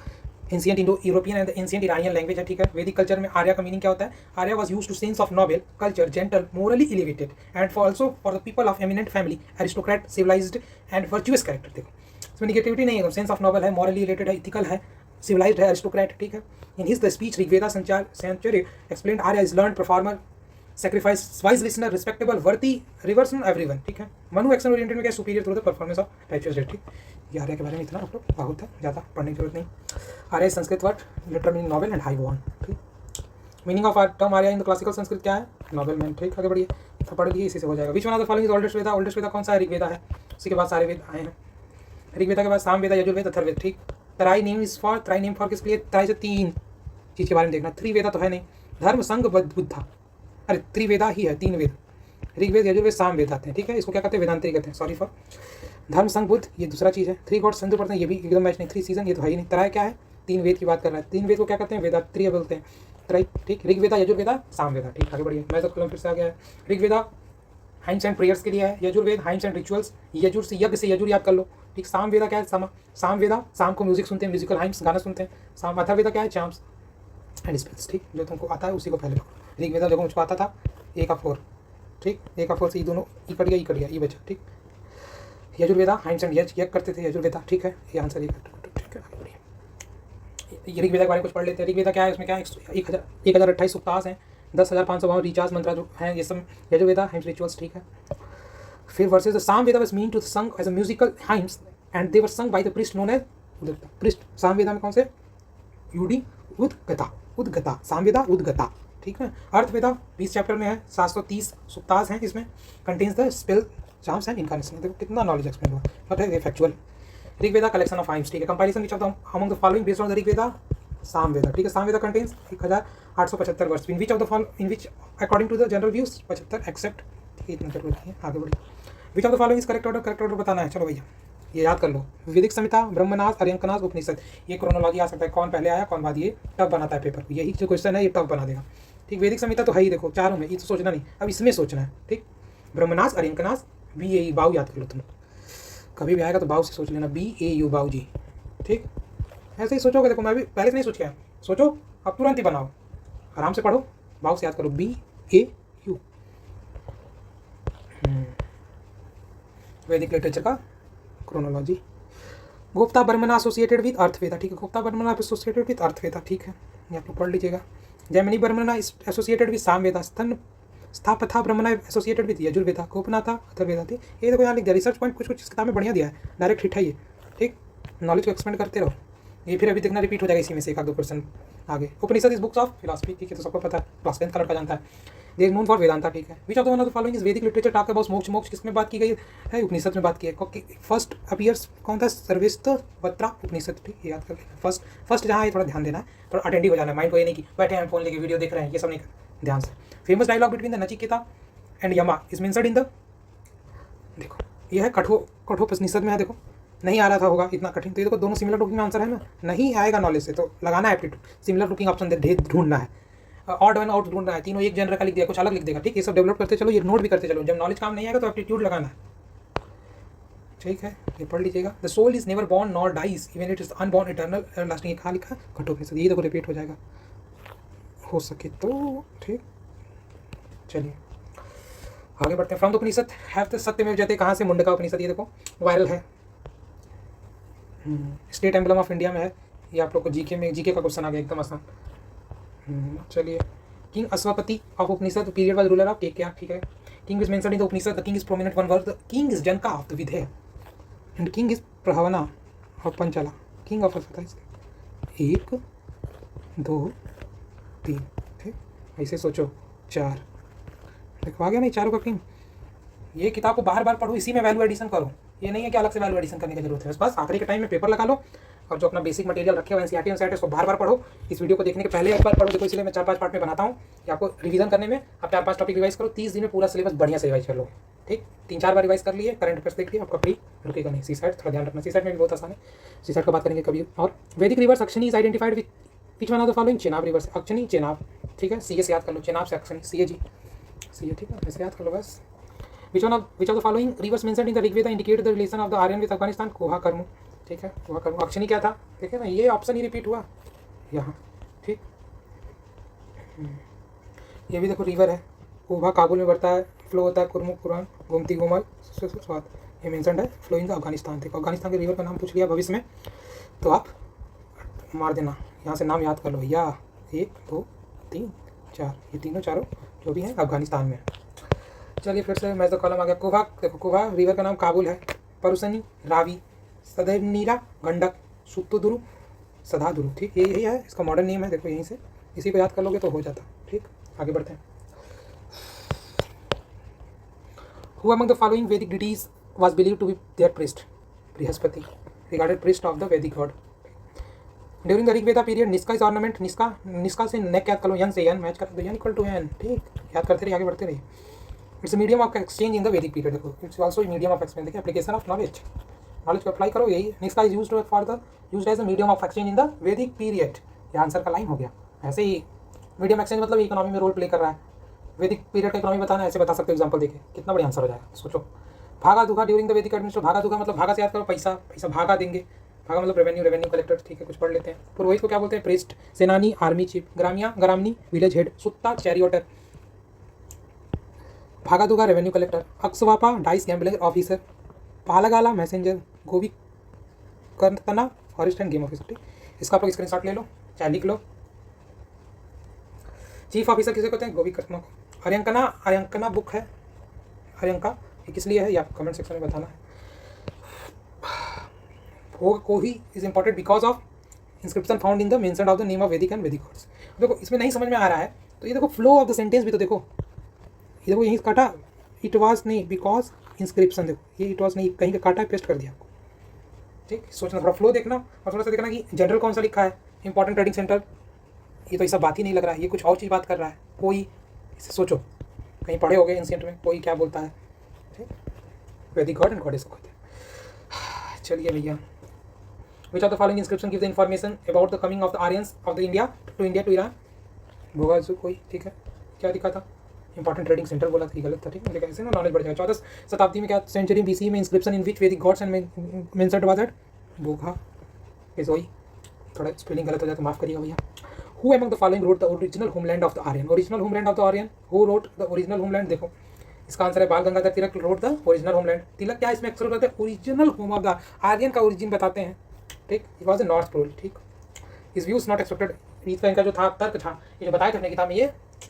Speaker 1: ancient Indo European and ancient Iranian language है। ठीक है, वैदिक कल्चर में आर्या का मीनिंग क्या होता है, Arya was used to sense of noble culture, gentle, morally elevated and for also for the people of eminent family, aristocrat, civilized and virtuous character. देखो इसमें निगेटिविटी नहीं है, सेंस ऑफ नोबल है, मॉरली रिलेटेड है, इथिकल है, सिविलाइज्ड है, अरिस्टोक्रेट, ठीक है। In his the speech Rigveda century explained Arya is learn performer sacrifice wise listener respectable worthy reverse on everyone, ठीक है। मनु एक्शन ओरिएंटेड में क्या superior through the performance of types ठीक। ये आर्या के बारे में इतना आप लोग बहुत है, ज़्यादा पढ़ने की जरूरत नहीं। Arya Sanskrit word literal meaning noble and high वॉन, ठीक। Meaning of term Arya in the classical Sanskrit क्या है? नॉवेल मैन, ठीक। आगे बढ़िए, तो पढ़ लिए, इसी से हो जाएगा। Which one of the following is oldest Veda? Oldest Veda कौन सा है? ऋग्वेदा है। उसी के बाद सारे वेद आए हैं। ऋग्वेदा के बाद सामवेदा, यजुर्वेद, अथर्ववेद, ठीक। Terai name is for, Terai name for किसके लिए? तराई से 3 चीज़ के बारे में देखना। त्रिवेदा तो है नहीं, धर्म संघ बुद्धा, अरे त्रिवेदा ही है, 3 वेद, ऋग्वेद, यजुर्वेद, सामवेद आते हैं, ठीक है। इसको क्या कहते हैं? वेदांतरी कहते हैं, सॉरी फॉर। धर्म संघ बुद्ध, ये दूसरा चीज़ है। 3 गॉड्स संधु पढ़ते हैं, ये भी एकदम मैच नहीं। 3 सीजन, ये तो है ही नहीं। तराई क्या है? 3 वेद की बात कर रहा है। 3 वेद को क्या कहते हैं? वेदात्रीय बोलते हैं, तराई, ठीक। ऋग्वेदा, यजुर्वेदा, सामवेदा, ठीक। आगे बढ़िए, मैं तो कलम फिर से आ गया है। ऋग्वेदा हाइम्स एंड प्रेयर्स के लिए है, Yajurveda hymns and rituals, Yajur से यज्ञ से यजुर याद कर लो, ठीक। सामवेदा क्या है? सामवेदा शाम को म्यूजिक सुनते हैं, म्यूजिकल हाइम्स, गाना सुनते हैं। अथर्ववेदा क्या है? चाम्स एंड स्पेल्स, ठीक। जो तुमको आता है उसी को पहले पढ़ो। ऋग्वेदा देखो मुझको आता था 1 और 4, ठीक। 1 और 4 से ये दोनों इकट गया, ये बचा, ठीक। यजुर्वेदा हाइम्स एंड यज्ञ करते थे, यजुर्वेदा, ठीक है। ये आंसर ये, ठीक है। ये ऋग्वेदा के बारे में कुछ पढ़ लेते हैं। ऋग्वेदा क्या है? उसमें क्या है? 1028 सुक्तास हैं, 10,552 रिचार्ज मंत्रा जो हैं, ये सब यजुर्वेदा हाइम्स रिचुअल्स, ठीक है। फिर verses the Samaveda was mean to sung as a musical hymns and they were sung by the priest known as Udgata. Priest Samaveda में कौन से? यूडी उद्गता, सामवेदा उद्गता, ठीक है। अर्थवेदा 20 चैप्टर में है, 730 सुक्तास हैं, इसमें contains the spell charms and incarnation. देखो कितना नॉलेज एक्सप्लेन हुआ, बट है factual. Rigveda collection of hymns, ठीक है। Comparison which of the among the following based on the Rigveda, Samaveda, ठीक है। Samaveda contains 1875 words, in which of the following, in which according to the general views 75 except, ठीक है। इतना जरूरत नहीं है, आगे बढ़िए। Which of the following is correct order बताना है, चलो भैया ये याद कर लो। वैदिक संहिता, ब्रह्मनाथ, अर्यंकनाथ, उपनिषद, ये क्रोनोलॉजी आ सकता है, कौन पहले आया कौन बाद, ये टफ बनाता है पेपर, यही जो क्वेश्चन है ये टफ बना देगा, ठीक। वैदिक संहिता तो है ही, देखो चारों में, ये तो सोचना नहीं, अब इसमें सोचना है, ठीक। ब्रह्मनाथ, अर्यंकनाथ, BAE, बाऊ याद कर लो तुम, कभी भी आएगा तो बाऊ से सोच लेना, BAU, बाऊ जी, ठीक। ऐसे ही सोचोगे, देखो मैं भी पहले से नहीं सोच के आया, सोचो अब तुरंत ही बनाओ, आराम से पढ़ो, बाऊ से याद करो, BAU। वैदिक लिटरेचर का क्रोनोलॉजी। गुप्ता बर्मना एसोसिएटेड विद अर्थवेदा, ठीक है। गुप्ता बर्मना एसोसिएटेड विद अर्थवेदा, ठीक है, ये आप लोग पढ़ लीजिएगा। जैमिनी बर्मना एसोसिएटेड विद सामवेदा, स्थापथा ब्रह्मणा एसोसिएटेड विद यजुर्वेदा, गोपनाथा अथर्ववेदा, थी। ये देखो यहाँ लिख दिया, रिसर्च पॉइंट कुछ कुछ इस किताब में बढ़िया दिया है, डायरेक्ट हिट है ये, ठीक। नॉलेज को एक्सपेंड करते रहो, ये फिर अभी देखना रिपीट हो जाएगा इसी में से 1-2 क्वेश्चन आगे। उपनिषद इज बुक्स ऑफ फिलॉसफी, ठीक है, तो सबको पता है, क्लास 10 का लड़का जानता है। दे इज नोन फॉर वेदांता, ठीक है। Which of the one of the following is वैदिक लिटरेचर टॉक अबाउट मोक्ष। मोक्ष किसमें बात की गई है? उपनिषद में बात की है। फर्स्ट अपीयर्स कौन था? सर्वेस्त वत्रा उपनिषद, ठीक, ये याद कर लेना। फर्स्ट जहाँ है थोड़ा ध्यान देना है, थोड़ा अटेंटिव हो जाना है, माइंड को ये नहीं कि बैठे हैं फोन लेके वीडियो देख रहे हैं, ये सब नहीं, ध्यान से। Famous dialogue between the Nachiketa and Yama is mentioned in the, देखो ये है कठोपनिषद में है, देखो नहीं आ रहा था होगा इतना कठिन, तो ये देखो दोनों सिमिलर लुकिंग आंसर है ना, नहीं आएगा नॉलेज से तो लगाना है एप्टीट्यूड, सिमिलर लुकिंग ऑप्शन ढूंढना है, ऑड वन आउट ढूंढना है, तीनों एक जनरल का लिख दिया, कुछ अलग लिख देगा, ठीक। ये सब डेवलप करते चलो, ये नोट भी करते चलो, जब नॉलेज काम नहीं आएगा तो एप्टीट्यूड लगाना है, ठीक है। ये पढ़ लीजिएगा। The soul is never born nor dies even it is unborn eternal everlasting, कहाँ लिखा है? कठोपनिषद, ये देखो रिपीट हो जाएगा हो सके तो, ठीक। चलिए आगे बढ़ते हैं। From the Upanishad have the सत्यमेव जयते, कहाँ से? मुंडका उपनिषद, ये देखो वायरल है, स्टेट एम्बलम ऑफ इंडिया में है, ये आप लोग को जीके का क्वेश्चन आ गया एकदम आसान। चलिए, king Ashwapati of Upanishad, period was ruler of Kekaya, ठीक है। King is mentioned in the Upanishad, the king is prominent one word, the king is Janaka of the Videha and king is Pravahana of Panchala, king of Ashwapati 1 2 3, ठीक। ऐसे सोचो 4, देखो आ गया नहीं, चारों का किंग। ये किताब को बार बार पढ़ो, इसी में वैल्यू एडिशन करो, ये नहीं है कि अलग से वैल्यू एडिशन करने की जरूरत है, बस आखिरी के टाइम में पेपर लगा लो और जो अपना बेसिक मटेरियल रखे हुए एनसीईआरटी एनसीईआरटी उसको बार बार पढ़ो। इस वीडियो को देखने के पहले एक बार पढ़ो, देखो इसलिए मैं 4-5 पार्ट में बनाता हूँ कि आपको रिवीजन करने में, आप 4-5 टॉपिक रिवाइज करो, 30 दिन में पूरा सिलेबस बढ़िया से रिवाइज कर लो, ठीक। 3-4 बार रिवाइज कर लिए, करंट अफेयर्स देख लिए, आपका फ्री रुकेगा नहीं। सीसाइड थोड़ा ध्यान रखना, सीसाइड में भी बहुत आसान है, सीसाइड का बात करेंगे कभी। और वैदिक rivers Asikni is identified with which one of the following? Chenab rivers, Asikni Chenab, ठीक है। सीए से याद कर लो, चेनाब से अक्षनी, सीए जी, सीए, ठीक है, ऐसे याद कर लो बस। Which of the following rivers mentioned in the Rigveda indicate the relation of the Aryan with Afghanistan? कोहा कर्मु, ठीक है, कोहा कर्मु। अक्षनी क्या था? ठीक है ना, ये ऑप्शन ही रिपीट हुआ यहाँ, ठीक। ये भी देखो रिवर है, कोहा काबुल में बढ़ता है, फ्लो होता है कुरमु, कुरान, गोमती, गोमल, स्वाद, ये मेंशन्ड है, फ्लो इन द अफगानिस्तान। देखो अफगानिस्तान के रिवर का नाम पूछ लिया भविष्य में तो आप मार देना, यहाँ से नाम याद कर लो भैया, 1 2 3 4, ये तीनों चारों जो भी हैं अफगानिस्तान में। चलिए फिर से मैच द कॉलम आ गया। कुबा, देखो कुबा रिवर का नाम काबुल है। परुसनी, रावी, सदैनीरा, गंडक, सुत्तुदुरु, सदादुरु, ठीक यही है इसका मॉडर्न नेम है। देखो यहीं से इसी को याद कर लोगे तो हो जाता। ठीक, आगे बढ़ते हैं। Who among the following Vedic deities was believed to be their priest? Brihaspati, regarded priest of the Vedic god. During the Rig Veda period, Niska is ornament. Nishka से नेक याद कर लो, यन से यन मैच कर दो, यन इक्वल टू एन। ठीक, याद करते रहिए, आगे बढ़ते रहिए। It's medium of exchange in the Vedic period. देखो it's also medium of exchange, देखिए एप्लीकेशन ऑफ नॉलेज, नॉलेज को अप्लाई करो। यही nishka is used for the used as a medium of exchange in the Vedic period. ये आंसर का लाइन हो गया। ऐसे ही मीडियम एक्सचेंज मतलब इकोनॉमी में रोल प्ले कर रहा है। वैदिक पीरियड का इकोनॉमी बताना, ऐसे बता सकते हो एग्जांपल देके, कितना बड़ा आंसर हो जाएगा। सोचो, भागा दुखा ड्यूरिंग द वैदिक एडमिनिस्ट्रेशन। भागा दुखा मतलब भागा से याद करो पैसा, पैसा भागा देंगे। भागा मतलब रेवेन्यू, रेवेन्यू कलेक्टर। ठीक है, कुछ पढ़ लेते हैं। पुरोहित को क्या बोलते हैं? Priest. Senani, army chief. Gramiya, Gramani, village head. Suta, charioteer. Bhagadugha, revenue collector. Akshavapa, dice gambler officer. Palagala, messenger. Govikartana, forest and game officer. ठीक, इसका आप लोग स्क्रीनशॉट ले लो, चाहे लिख लो। चीफ ऑफिसर किसे कहते हैं? गोवी कर्तना को। अरियंकना, अरियंकना बुक है। अरियंका ये किस लिए है, ये आप कमेंट सेक्शन में बताना है। भोग कोही is important because of inscription found in the mention of the name of वैदिक एंड वैदिक गॉड्स। देखो इसमें नहीं समझ में आ रहा है तो ये देखो फ्लो ऑफ द सेंटेंस भी तो देखो, ये देखो यहीं काटा, इट वाज नहीं बिकॉज इंस्क्रिप्शन। देखो ये इट वाज नहीं, कहीं का काटा पेस्ट कर दिया आपको। ठीक, सोचना, थोड़ा फ्लो देखना और थोड़ा सा देखना कि जनरल कौन सा लिखा है। इंपॉर्टेंट ट्रेडिंग सेंटर, ये तो ऐसा बात ही नहीं लग रहा है, ये कुछ और चीज़ बात कर रहा है। कोई, इसे सोचो, कहीं पढ़े होगे एंशिएंट में, कोई क्या बोलता है। ठीक, वैदिक गॉड एंड गॉडेस को कहते हैं। चलिए भैया, which of the following inscription give the information about the coming of the Aryans of the India to Iran? भोगा कोई, ठीक है, क्या दिखा था? इंपॉर्टेंट ट्रेडिंग सेंटर बोला था, गलत था। ठीक है, लेकिन ऐसे ना नॉलेज बढ़ जाएगा। 14th शताब्दी में क्या सेंचुरी BC में इंस्क्रिप्शन इन विच वैदिक gods and mentioned was at भोगा इज वही, थोड़ा स्पेलिंग गलत हो जाए तो माफ करिएगा भैया। Who among the following wrote the original homeland of the Aryan? Original homeland of the Aryan. Who wrote the original homeland? देखो इसका आंसर है बाल Gangadhar Tilak wrote the original homeland. तिलक क्या इसमें अक्सर कहते हैं original home of the Aryan का ओरिजिन बताते हैं। ठीक, it was the north pole. ठीक, इस व्यूज नॉट एक्सेप्टेड, इनका जो था तर्क था, ये जो बताया था अपने किताब में, ये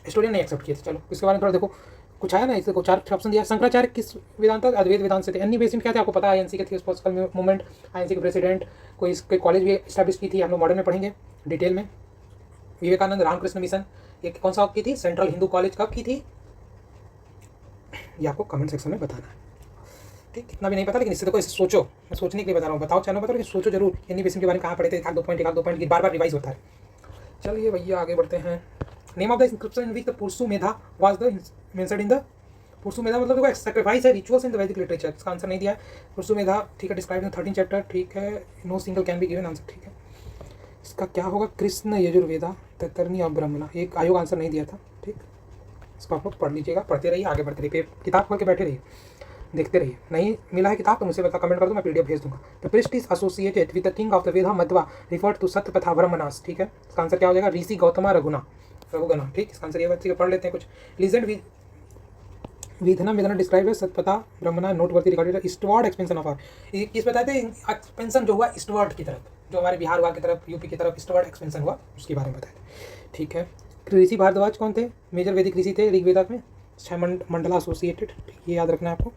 Speaker 1: हिस्टोरियन नहीं एक्सेप्ट किए थे। चलो इसके बारे में थोड़ा देखो, कुछ आया ना, इसको 4 ऑप्शन दिया। शंकराचार्य किस वेदांत, अद्वैत वेदांत से थे। एनी बेसिंट क्या थे आपको पता है? INC के थियोसॉफिकल मूवमेंट, INC के प्रेसिडेंट, कोई इसके कॉलेज भी एस्टैब्लिश की थी, हम लोग मॉडर्न में पढ़ेंगे डिटेल में। विवेकानंद रामकृष्ण मिशन, ये कौन सा की थी? सेंट्रल हिंदू कॉलेज कब की थी, ये आपको कमेंट सेक्शन में बताना है। ठीक, कितना भी नहीं पता, लेकिन इससे देखो, इसे सोचो, मैं सोचने के लिए बता रहा हूँ। बताओ चैनल बताओ, लेकिन सोचो जरूर। एनी बेसिन के बारे में कहाँ पढ़े थे? 1-2 पॉइंट बार बार रिवाइज होता है। चलिए भैया आगे बढ़ते हैं। Name of the inscription in which the Purushamedha was the mentioned in the Purushamedha मतलब देखो सैक्रिफाइस है, rituals in the Vedic literature. इसका आंसर नहीं दिया है। पुरुषु मेधा, ठीक है, डिस्क्राइब इन 13 चैप्टर। ठीक है, no single can be given answer. ठीक है, इसका क्या होगा? कृष्ण यजुर्वेदा तैतरणी और ब्रह्मणा, एक आयोग आंसर नहीं दिया था। ठीक, इसको आप लोग पढ़ लीजिएगा, पढ़ते रहिए, आगे बढ़ते रहिए, किताब खोल के बैठे रहिए, देखते रहिए। नहीं मिला है किताब तो मुझे बता, कमेंट कर दो, मैं PDF भेज दूंगा। The priest is associated with the king of the Veda Madhva referred to Shatapatha Brahmanas. ठीक है, इसका आंसर क्या हो जाएगा? ऋषि गौतमा रघुगना। ठीक, इसका आंसर ये बात पढ़ लेते हैं कुछ। Legend Vidhna Vidhna describe Shatapatha Brahmana noteworthy recorded eastward expansion of आर। किस बताए थे? एक्सपेंशन जो हुआ ईस्टवर्ड की तरफ, जो हमारे बिहार हुआ की तरफ, यूपी की तरफ ईस्टवर्ड एक्सपेंशन हुआ, उसके बारे में बताए थे। ठीक है, ऋषि भारद्वाज कौन थे? मेजर वैदिक ऋषि थे ऋग्वेदा में, 6 मंडला एसोसिएटेड। ये याद रखना है आपको।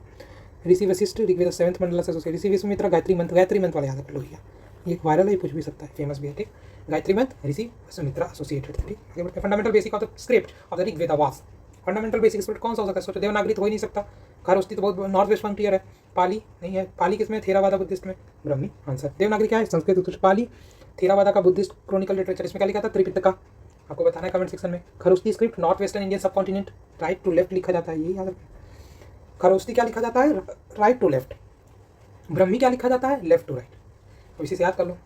Speaker 1: ऋषि वशिष्ठ ऋग्वेदा 7th मंडला से एसोसिएटेड। ऋषि विश्वामित्र गायत्री मंत्र वाला याद रख लो भैया, ये वायरल है, पूछ भी सकता है, फेमस भी है। ठीक, गायत्री मंत्र ऋषि वशिष्ठ एसोसिएटेड थे। ठीक, fundamental basic of the script of the Rigveda was. Fundamental basic script कौन सा हो सकता है? सोचो, देवनागरी तो हो ही नहीं सकता। खरोष्टी तो बहुत नॉर्थ वेस्ट फ्रंटियर है। पाली नहीं है। पाली किसमें? थेरावादा बुद्धिस्ट में। ब्रह्मी आंसर। देवनागरी क्या है? संस्कृत। पाली थेरावादा का बुद्धिस्ट क्रोनिकल लिटरेचर। इसमें क्या लिखा था? त्रिपिटका। आपको बताना है कमेंट सेक्शन में। Kharosthi script north western Indian सब कॉन्टिनेंट, राइट टू लेफ्ट लिखा जाता है, ये याद रखना। खरोष्टी क्या लिखा जाता है? Right to left. ब्रह्मी क्या लिखा जाता है? Left to right. तो इसी से याद कर लो,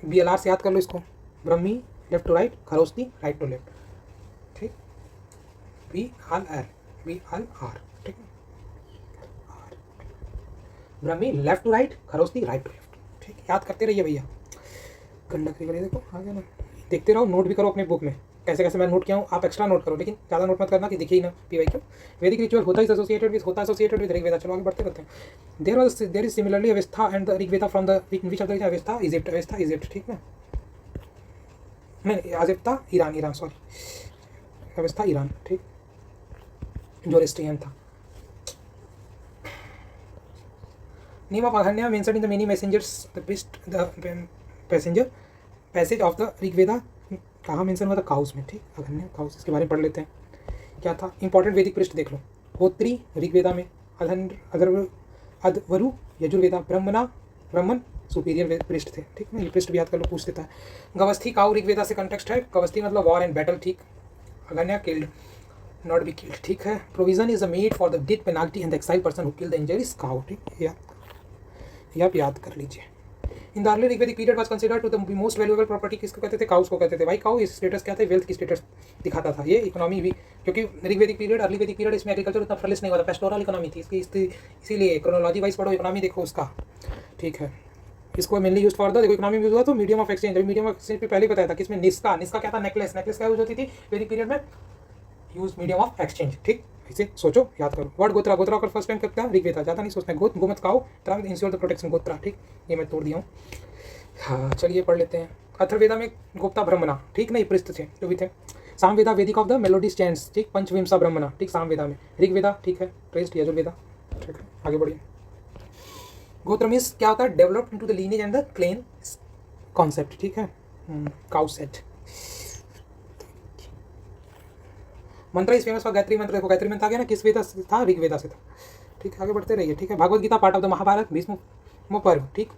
Speaker 1: BLR से याद कर लो इसको। Brahmi left to right, Kharoshthi right to left. ठीक, BLR। ठीक है, Brahmi left to right, Kharoshthi right to left. ठीक, याद करते रहिए भैया। गंडक रिवर देखो आ गया ना, देखते रहो, नोट भी करो अपने बुक में। कैसे कैसे मैं नोट किया हूँ, आप एक्स्ट्रा नोट करो, लेकिन ज़्यादा नोट मत करना कि दिखे ही ना पीवाई क्यों। वैदिक रिचुअल होता है एसोसिएटेड विद ऋग्वेदा। चलो आगे बढ़ते रहते हैं। There is similarly Avesta and the Rigveda from the which of the Avesta Egypt, ठीक ना, नहीं Avesta Iran sorry, Avesta Iran, ठीक, जोरेस्ट्रियन था। Name of aghnya mentioned in the many messengers the passage of the Rigveda कहाँ मेंशन हुआ था, काउस में, ठीक, अगन्या काउस, इसके बारे में पढ़ लेते हैं। क्या था इंपॉर्टेंट वैदिक पृष्ठ देख लो। होत्री ऋग्वेदा में, अधवरु यजुर्वेदा, ब्राह्मण सुपीरियर पृष्ठ थे, ठीक ना, ये पृष्ठ भी याद कर लो, पूछ देता है। गवस्थी काउ ऋग्वेदा से कंटेक्स्ट है, गवस्थी मतलब वॉर एंड बैटल, ठीक, aghanya killed not be killed, ठीक है। Provision is made for the death penalty and the exile person who kill the injuries cow, ठीक, ये आप याद कर लीजिए। In the early Rigvedic period was considered to the most valuable property, किसको कहते थे, काउस को कहते थे। भाई काउ इस स्टेटस क्या था, वेल्थ की स्टेटस दिखाता था, ये इकोनॉमी भी, क्योंकि ऋग्वेदिक पीरियड अर्ली वैदिक पीरियड इसमें एग्रीकल्चर उतना फ्लरिश नहीं हुआ था, पेस्टोरल इकोनॉमी थी इसकी, इसीलिए क्रोनोलॉजी वाइज पढ़ो, इकोनॉमी देखो उसका, ठीक है। इसको मेनली यूज फॉर द, देखो इकोनॉमी में यूज हुआ तो medium of exchange, medium of exchange पे पहले बताया था, किसमें, निस्का क्या था, नेकलेस क्या यूज होती थी वैदिक पीरियड में, यूज मीडियम ऑफ एक्सचेंज, ठीक, इसे सोचो याद करो। वर्ड गोत्रा का फर्स्ट टाइम करता है ऋग्वेदा, ज़्यादा नहीं सोचना है, गोमत काउ त्रा इंश्योर द प्रोटेक्शन गोत्रा, ठीक, ये मैं तोड़ दिया हूँ। हाँ चलिए पढ़ लेते हैं। अथर्ववेदा में गुप्ता ब्रह्मणा, ठीक, नहीं पृष्ठ थे जो भी थे। Samaveda Vedic of the melodies chants, ठीक, पंचविंसा ब्रह्मणा, ठीक, सामवेदा में। ऋग्वेदा, ठीक है, ट्रेस्ट यजुर्वेदा, ठीक है, आगे बढ़िए। गोत्र मीन्स क्या होता है, developed into the lineage and the clan concept, ठीक है, cow set. Mantra is famous for Gayatri mantra, देखो गायत्री मंत्र आ गया ना, किस वेदा से था, ऋग्वेदा से था, ठीक है, आगे बढ़ते रहिए, ठीक है। Bhagavad Gita part of the Mahabharata, Bhishma Parva, ठीक,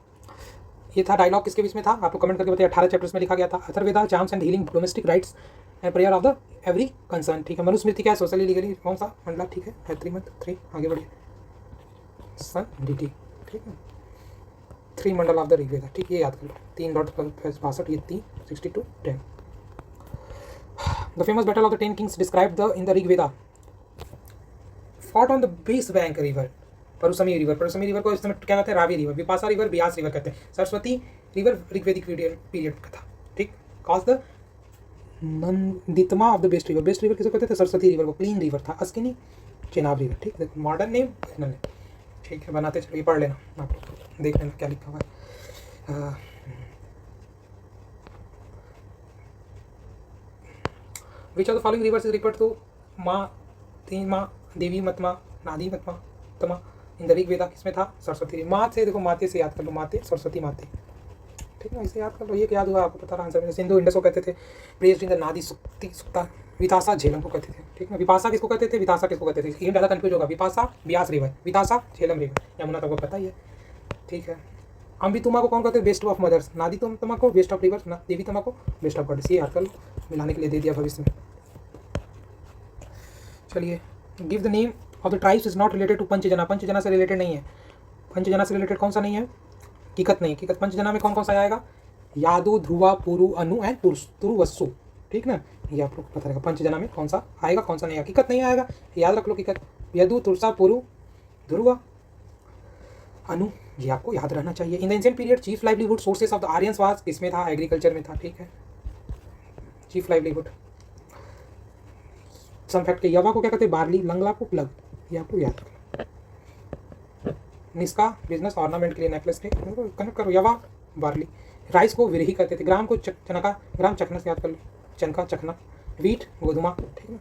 Speaker 1: ये था डायलॉग किसके बीच में था, आपको कमेंट करके बताइए, 18 चैप्टर्स में लिखा गया था। Atharvaveda charms and healing domestic rights and prayer of the every concern, ठीक है। मनुस्मृति क्या है, सोशली लीगली कौन सा मंडला, ठीक है, गायत्री मंत्र 3, आगे बढ़िए, सन डी, ठीक है, 3 मंडल ऑफ द ऋग्वेदा, ठीक, ये याद कर लो, 3.62, ये 362 10। The famous battle of the 10 kings described in the Rig Veda fought on the base bank river, Parushni river को इस समय क्या कहते हैं, Ravi river, Vipasha river, Beas river कहते हैं। सरस्वती रिवर ऋग्वेदिक पीरियड का था, ठीक। Cause the Naditama of the best river किसको कहते थे, सरस्वती रिवर को। क्लीन रिवर था, अस्किनी चेनाब रिवर, ठीक, देखो मॉडर्न नेम, ठीक है, बनाते चलिए, पढ़ लेना आप लोग, देख लेना क्या लिखा हुआ है। Which of the following rivers is referred to माँ देवी मतमा नादी मतमा तमा इन द ऋग्वेदा, किसमें था, सरस्वती। माँ से देखो, माते से याद कर लो, माते सरस्वती माते, ठीक है, इसे याद कर लो, ये याद हुआ आपको, पता रहा आंसर में। सिंधु इंडस को कहते थे, प्रेस्ड इन द नादी सुक्ता, वितासा झेलम को कहते थे, ठीक है। विपासा किसको कहते थे, वितासा किसको कहते थे, ये ज़्यादा कंफ्यूज होगा। विपासा ब्यास रिवर, वितासा झेलम रिवर, यमुना तो पता ही है, ठीक है। अम्बितुमा को कौन कहते हैं, बेस्ट ऑफ मदर्स। नादी तमा को बेस्ट ऑफ रिवर्स, देवी तमा को बेस्ट ऑफ गॉड्स, ये याद कर लो, मिलाने के लिए दे दिया भविष्य में। चलिए, give the name of the tribes is not related to Panchajana, Panchajana से रिलेटेड नहीं है, पंचजना से रिलेटेड कौन सा नहीं है, किकत नहीं, किकत पंचजना में कौन कौन सा आएगा, यादु, ध्रुवा, पुरु, अनु एंड तुरुवस्सु, ठीक ना, ये आप लोग पता रहेगा पंचजना में कौन सा आएगा, कौन सा नहीं आएगा। किकत नहीं आएगा, याद रख लो, किकत, यदु, तुरसा, पुरु, ध्रुवा, अनु, ये आपको याद रहना चाहिए। In the ancient period chief livelihood sources of the Aryans was, किसमें था, एग्रीकल्चर में था, ठीक है, चीफ लाइवलीहुड। सम फैक्ट के यवा को क्या कहते हैं, बार्ली, लंगला को प्लग, ये आपको याद रखना। निस्का बिजनेस ऑर्नामेंट के लिए नेकलेस, ठीक, कनेक्ट करो, यवा बार्ली। राइस को विरही कहते थे, ग्राम को चनका, ग्राम चखना से याद कर लो, चनका चखना। वीट गोधुमा, ठीक है,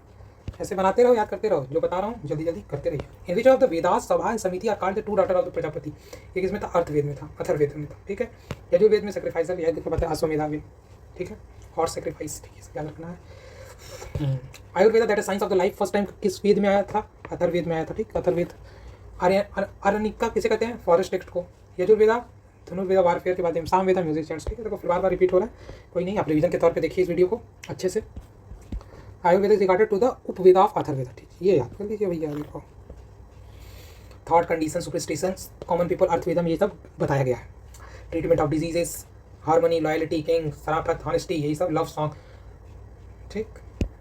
Speaker 1: ऐसे बनाते रहो, याद करते रहो, जो बता रहा हूँ जल्दी जल्दी करते रहिए। In which of the Vedas sabha and samiti are called the two daughter of the Prajapati, ये किसमें था, अर्थवेद में था, अथर्ववेद में था, ठीक है। यजुर्वेद में सेक्रीफाइसर, यह देखो पता है, अश्वमेधा में, ठीक है, हॉर्स सेक्रीफाइस, ठीक है, ध्यान रखना है। Ayurveda that is science of the life first time किस वेद में आया था, अथर्ववेद में आया था, ठीक, अथर्ववेद। अरण्यका किसे कहते हैं, फॉरेस्ट टेक्स्ट को। यजुर्वेदा धनुर्वेदा वारफेयर के बाद में। सामवेदा म्यूजिक चैंट्स, ठीक है, देखो फिर बार रिपीट हो रहा है, कोई नहीं, आप रिवीजन के तौर पे देखिए इस वीडियो को अच्छे से। Ayurveda is regarded to the Upaveda of Atharvaveda, ठीक, ये याद कर लीजिए भैया, देखो thought condition, superstitions, common people, Atharvaveda में ये सब बताया गया है। Treatment of diseases, harmony, loyalty, king, शराफत, ऑनेस्टी, यही सब, लव सॉन्ग, ठीक।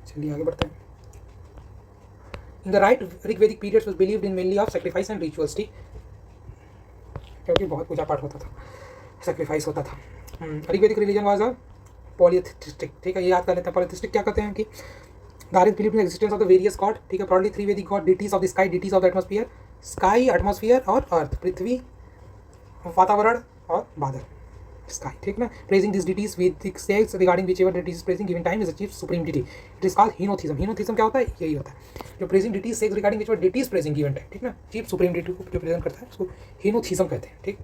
Speaker 1: चलिए आगे बढ़ते हैं। In the right Rigvedic periods was believed in mainly of sacrifice and rituals, ठीक, क्योंकि बहुत पूजा पाठ होता था, सैक्रिफाइस होता था। ऋग्वेदिक रिलीजन वाज अ पॉलीथिस्टिक, ठीक है, ये याद कर लेते हैं। पॉलीथिस्टिक क्या कहते हैं कि धारित believe in existence of the various god, ठीक है, broadly 3 Vedic god, deities of the sky, deities of the atmosphere, sky atmosphere और अर्थ, पृथ्वी वातावरण और बादल, स्काई, ठीक ना। Praising this deities Vedic sects regarding which ever deities praising given time is achieve supreme deity, it is called henotheism. Henotheism क्या होता है, यही होता है जो praising deities sects regarding which ever deities praising given time, ठीक ना, चीफ सुप्रीम डिटी को जो प्रेजेंट करता है उसको हीनोथिज्म कहते हैं, ठीक।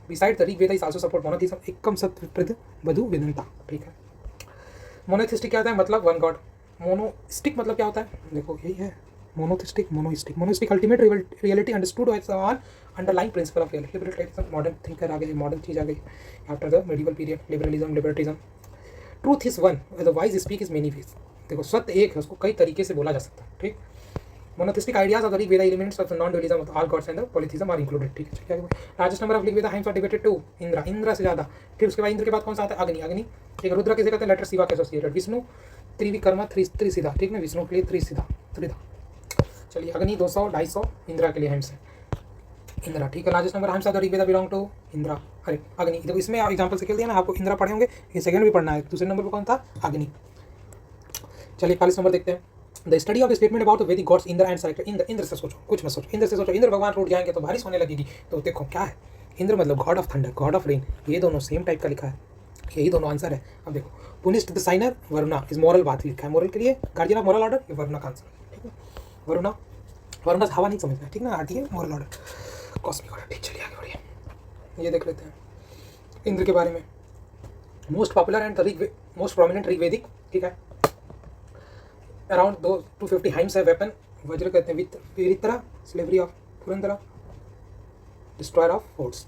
Speaker 1: Beside the Rig Veda is also support monotheism, एकम सत्य प्रद वधु वेदनता, ठीक है। मोनोथिस्टिक क्या होता है, मतलब वन गॉड। मोनोस्टिक मतलब क्या होता है, देखो यही है monotheistic, monistic. Monistic ultimate reality understood as on underlying principle of reality. Liberalism modern thinker आ गए, मॉडर्न चीज आ गई after the medieval period, liberalism libertism. Truth is one, the wise speak is many ways, देखो सत्य एक है, उसको कई तरीके से बोला जा सकता है, ठीक। Monotheistic ideas of the Rig Veda elements of the non dualism of all gods and the polytheism are included, ठीक है। Largest number of Rig Veda hymns are devoted to Indra, Indra से ज्यादा। फिर उसके बाद इंद्र के बाद कौन सा आता है, अग्नि, अग्नि, ठीक है। रुद्र किसे कहते हैं, लेटर शिवा के एसोसिएटेड। विष्णु त्रिविक्रमा, त्रिसिधा, ठीक है, विष्णु के लिए त्रिसिधा, त्रिधा। चलिए अग्नि 200, 250 इंद्रा के लिए हिम्स है, इंद्रा, ठीक है। Largest number hymns of the Rig Veda belong to Indra, अरे अग्नि। देखो इसमें एग्जांपल से खेल दिया ना, आपको इंद्रा पढ़े होंगे, ये सेकंड भी पढ़ना है। दूसरे नंबर पर कौन था, अग्नि। चलिए 41 नंबर देखते हैं। The study of the statement about the Vedic gods Indra and selected. Indra, Indra से सोचो, कुछ मत सोचो, इंद्र से सोचो, इंद्र भगवान रूठ जाएंगे तो बारिश होने लगेगी, तो देखो क्या है, इंद्र मतलब God of thunder, God of rain, ये दोनों सेम टाइप का लिखा है, यही दोनों आंसर है। अब देखो punished the sinner Varuna is moral, बात लिखा है, मोरल के लिए गार्जियन ऑफ मोरल ऑर्डर, ये वरुणा का आंसर, ठीक है। वरुणा, वरुणा हवा नहीं समझना है, ठीक ना, आती है मोरल ऑर्डर, कॉस्मिक ऑर्डर, ठीक। चलिए आगे बढ़िए, ये देख लेते हैं इंद्र के बारे में। Most popular and most prominent Rig वैदिक, ठीक है। अराउंड 250 हाइम्स है वेपन, वज्र कहते हैं, Vritra, slayer of Purandara, destroyer of forts,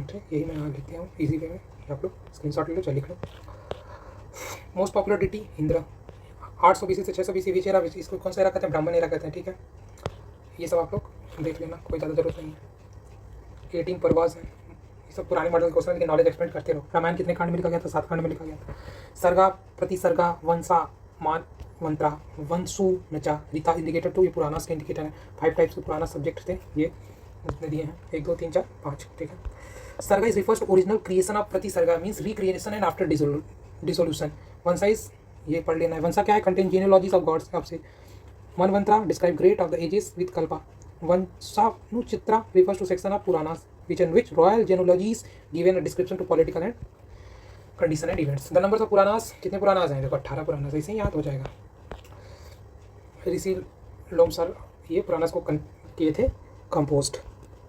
Speaker 1: ठीक। यही मैं यहाँ लिख दिया हूँ इजी वे में, आप लोग स्क्रीनशॉट ले लो, चल लिख लो। Most popular deity Indra, 800 BC से 600 BC विचेरा, इसको कौन सा एरा कहते हैं, ब्राह्मण एरा कहते हैं, ठीक है। ये सब आप लोग देख लेना, कोई ज़्यादा जरूरत नहीं है। 18 परवाज है, ये सब पुराने मॉडल क्वेश्चन की नॉलेज एक्सपेंड करते रहो। रामायण कितने खंड में लिखा गया था, 7 खंड में लिखा गया था। सर्गा, प्रतिसर्गा, वंशा, मान, मंत्रा, वंशु, नचा, रीता इंडिकेटर, तो ये पुराना के इंडिकेटर है। 5 टाइप्स के पुराना सब्जेक्ट थे, ये उसने दिए हैं, 1 2 3 4 5, ठीक है। Sarga is refers to original creation of Pratisarga, means recreation and after dissolution. Vamsha is, ये पढ़ लेना है, वंशा क्या है, कंटेन जीनियोलॉजीज ऑफ गॉड्स, आपसे। Manvantara describe great of the ages with Kalpa. Vamshanucharita refers to section of Puranas which in which royal genealogies given a description to political and condition and events. The numbers of Puranas, कितने पुरानास हैं, देखो 18 पुरानास, ऐसे ही याद हो जाएगा। ऋषि लोमसर ये पुरानास को किए थे composed.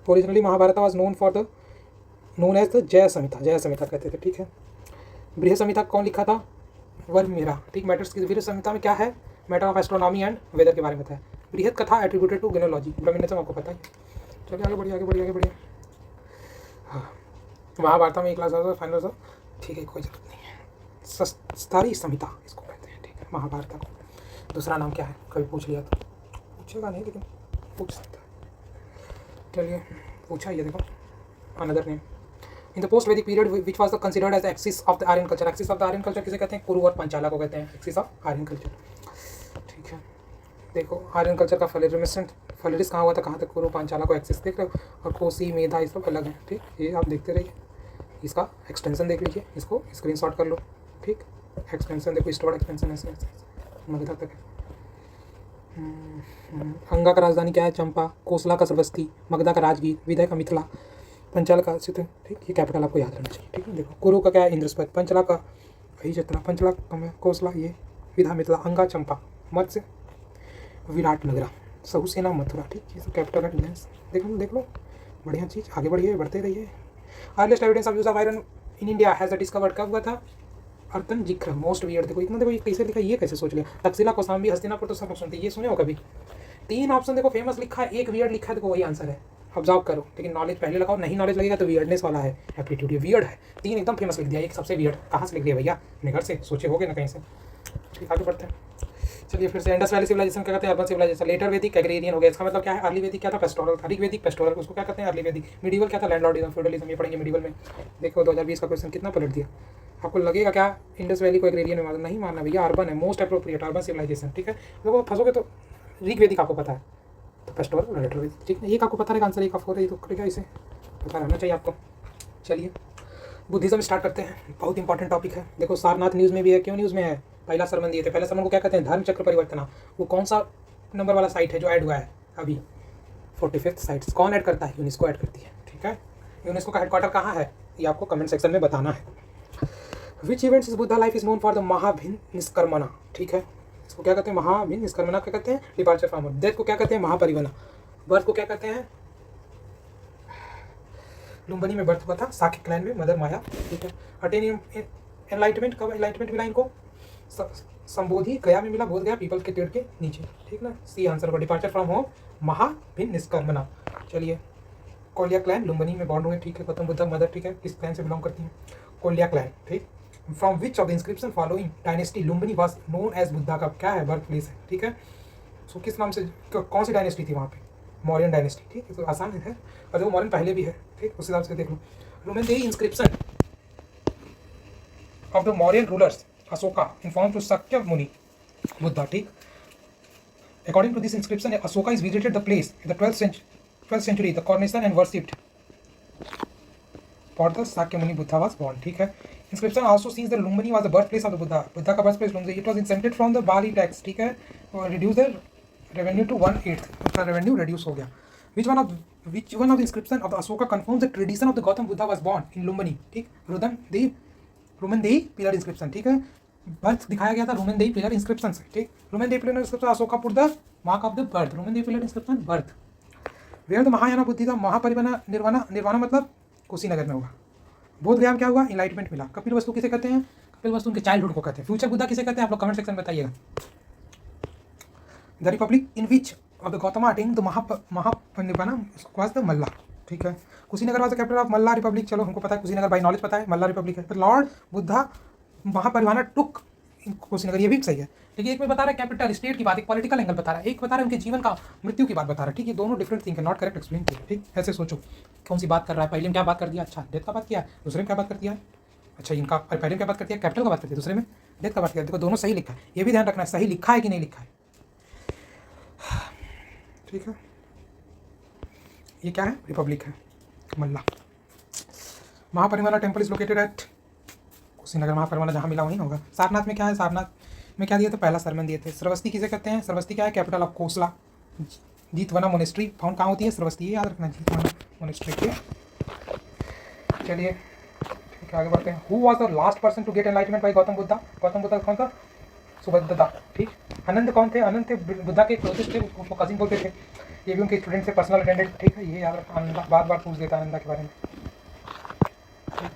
Speaker 1: Originally Mahabharata was known as the Jaya Samhita, जय संहिता कहते थे, ठीक है। बृहद संहिता कौन लिखा था, वर्मिरा, ठीक। मैटर्स की बृहद संहिता में क्या है, matter of astronomy and weather के बारे में था। बृहद कथा एट्रीब्यूटेड टू गिनोलॉजी, ब्रह्मनिज्म आपको पता है। चलिए आगे बढ़िए, आगे बढ़िए, आगे बढ़िए। हाँ, महाभारत में एक क्लास फाइनल सा, ठीक है, कोई जरूरत नहीं है। सस्तारी संहिता इसको कहते हैं, ठीक है, महाभारत को। दूसरा नाम क्या है, कभी पूछ लिया तो, पूछेगा नहीं लेकिन पूछ सकता है। चलिए पूछा, ये देखो another name in the post Vedic period which was considered as axis of the Aryan culture. Axis of the Aryan culture किसे कहते हैं, कुरु और पंचाला को कहते हैं एक्सिस ऑफ आर्यन कल्चर, ठीक है। देखो आर्यन कल्चर का फलरिस कहाँ हुआ था, कहाँ तक कुरु पांचाला को एक्सेस देख रहे हो, और कोसी मेधा ये सब अलग है, ठीक। ये आप देखते रहिए, इसका एक्सटेंशन देख लीजिए, इसको स्क्रीनशॉट कर लो, ठीक। एक्सटेंशन देखो, ईस्टवर्ड एक्सटेंशन ऐसे मगधा तक है। अंगा का राजधानी क्या है, चंपा। कोसला का सरबस्ती, मगधा का राजगीर, विदय का मिथिला, पंचाला का सिद्ध, ठीक। ये कैपिटल आपको याद रहना चाहिए, ठीक है। देखो कुरु का क्या है, इंद्रस्पत, पंचला का वही चतरा, पंचला कम है, कोसला ये, विधा मिथिला, अंगा चंपा, मत्स्य विराट नगरा, सहुसेना मथुरा, ठीक। ये सब कैपिटल है। देख लो बढ़िया चीज़, आगे बढ़िए, बढ़ते रहिए। Earliest evidence of use of iron in India has discovered कब हुआ था, अर्थन जिक्र, मोस्ट वियर्ड। देखो इतना, देखो ये कैसे लिखा, ये कैसे सोच लिया, तक्षशिला, कौशाम्बी, हस्तिनापुर, तो सब लोग सुनते, ये सुने हो कभी। 3 ऑप्शन देखो फेमस लिखा है, एक वियर्ड लिखा है, देखो वही आंसर है। ऑब्जर्व करो, लेकिन नॉलेज पहले लगाओ, नहीं नॉलेज लगेगा तो वियर्डनेस वाला है एप्टीट्यूड, ये वियर्ड है। 3 एकदम फेमस लिख दिया, एक सबसे वियर्ड, कहाँ से लिख दिया भैया, अपने घर से सोचे होगे ना कहीं से, ठीक। आगे बढ़ते हैं, चलिए फिर से। इंडस वैली सिविलाइजेशन क्या कहते हैं, अर्बन सिविलाइजेशन। लेटर वैदिक एग्रेरियन हो गया, इसका मतलब क्या है, अर्ली वैदिक क्या था, पेस्टोरल था। ऋग वैदिक पेस्टोरल, उसको क्या कहते हैं, अर्ली वैदिक। मिडिवल क्या था, लैंडलॉर्डिज्म, फ्यूडलिज्म, ये पढ़ेंगे मिडिवल में। देखो 2020 का क्वेश्चन कितना पलट दिया, आपको लगेगा क्या इंडस वैली को एग्रेरियन में माना, नहीं मानना भैया, अर्बन है, मोस्ट अप्रोप्रिएट अर्बन सिविलाइजेशन, ठीक है। देखो फंसोगे तो ऋग वैदिक आपको पता है, तो पेस्टोरल, लेटर वैदिक, ठीक है। एक आपको पता रहेगा आंसर, एक ऑफ हो रही तो करेगा, इसे पता रहना चाहिए आपको। चलिए बुद्धिज्म स्टार्ट करते हैं। बहुत इंपॉर्टेंट टॉपिक है। देखो सारनाथ न्यूज़ में भी है। क्यों न्यूज़ में है? पहला सरमन दिए थे। पहला सरमन को क्या कहते हैं? धर्म चक्र परिवर्तना। वो कौन सा नंबर वाला साइट है जो ऐड हुआ है अभी? 45th sites. कौन ऐड करता है? यूनेस्को ऐड करती है। ठीक है, यूनेस्को का हेडक्वार्टर कहाँ है ये आपको कमेंट सेक्शन में बताना है। Which events is Buddha life is known for the Mahabhinishkramana. ठीक है, इसको क्या कहते हैं? महाभिन्न निष्कर्मणा क्या कहते हैं? Departure from earth. डेथ को क्या कहते हैं? महापरिवना। बर्थ को क्या कहते हैं? लुम्बिनी में बर्थ हुआ था, साक्य क्लैन में मदर माया। ठीक है, अटेन एनलाइटमेंट। कब एनलाइटमेंट मिला इनको? संबोधि गया में मिला, बोध गया पीपल के पेड़ के नीचे। ठीक ना, सी आंसर होगा। Departure from home Mahabhinishkramana. चलिए, कोलिया क्लैन लुम्बिनी में बॉर्न हुए। ठीक है, गौतम बुद्ध मदर। ठीक है, किस क्लैन से बिलोंग करती हैं? कोलिया क्लैन। ठीक, from which of the inscription following dynasty Lumbini was known as Buddha का क्या है? बर्थ प्लेस है। ठीक है, सो किस नाम से, कौन सी डायनेस्टी थी वहाँ पे? मौर्यन डायनेस्टी। ठीक है, तो आसान है और देखो मौर्यन पहले भी है। ठीक, उस हिसाब से देख लो। Lumbini inscription of the Mauryan rulers Ashoka inform to Shakya Muni Buddha. ठीक, according to this inscription Ashoka is visited the place in the 12th century the coronation and worshipped for the Shakyamuni Buddha was born. ठीक है, inscription also sees the Lumbini was the birthplace of the Buddha. Buddha का birthplace Lumbini. It was exempted from the Bali tax. ठीक है, और reduce the revenue to 1/8. उसका revenue reduce हो गया. Which one of the inscription of the Ashoka confirms the tradition of the Gautam Buddha was born in Lumbini? ठीक, रुमनदेही पिलर इंस्क्रिप्शन। ठीक है, बर्थ दिखाया गया था रुमनदेही पिलर इंस्क्रिप्शन से। ठीक, Rummindei pillar inscription Ashokapur the mark of the birth. Rummindei pillar inscription birth. Where the Mahayana बुद्धि था महापरिवना निर्वाणा। निर्वाणा मतलब कुशीनगर में होगा। बोध गया क्या हुआ? इनलाइटमेंट मिला। कपिल वस्तु किसे कहते हैं? कपिल वस्तु उनके चाइल्डहुड को कहते हैं। फ्यूचर बुद्धा किसे कहते हैं? आप लोग कमेंट सेक्शन में बताइएगा। The republic in which of the Gautama attain the Mahaparinirvana was the Malla. ठीक है, Kushinagar was the capital of Malla republic. चलो हमको पता है कुशीनगर, बाई नॉलेज पता है मल्ला रिपब्लिक है। लॉर्ड बुद्धा महापरिवाना टुक कुशीनगर, ये भी सही है। ठीक है, एक में बता रहा है कैपिटल स्टेट की बात, एक पॉलिटिकल एंगल बता रहा है, एक बता रहा है उनके जीवन का मृत्यु की बात बता रहा है। ठीक है, दोनों डिफरेंट थिंग है, नॉट करेक्ट एक्सप्लेन किया। ठीक, ऐसे सोचो कौन सी बात कर रहा है। पहले में क्या बात कर दिया? अच्छा, डेथ का बात किया। दूसरे में क्या बात कर दिया? अच्छा, इनका पहले में क्या बात करती है? कैपिटल का बात करती है। दूसरे में डेथ का बात किया। देखो दोनों सही लिखा है, ये भी ध्यान रखना है सही लिखा है कि नहीं लिखा है। ठीक है, ये क्या है? रिपब्लिक है Malla. Mahaparinirvana temple is located at Kushinagar. Mahaparinirvana जहाँ मिला वहीं होगा। सारनाथ में क्या है? सारनाथ में क्या दिए थे? पहला सरमन दिए थे। श्रवस्ती किसे कहते हैं? श्रवस्ती क्या है? Capital of Kosala. Jetavana monastery found कहाँ होती है? श्रवस्ती, ये याद रखना, जीतवना मोनेस्ट्री के। चलिए ठीक है, आगे बढ़ते हैं। Who was the last person to get enlightenment by Gautam Buddha? Gautam Buddha कौन था? सुभद्रा। ठीक, अनंत कौन थे? अनंत थे बुद्धा के क्लोजेस्ट थे, उसको कजिन बोलते थे। ये भी उनके स्टूडेंट से पर्सनल अटेंडेंट। ठीक है, ये याद रखना, आनंदा बार बार पूछ देता है आनंदा के बारे में।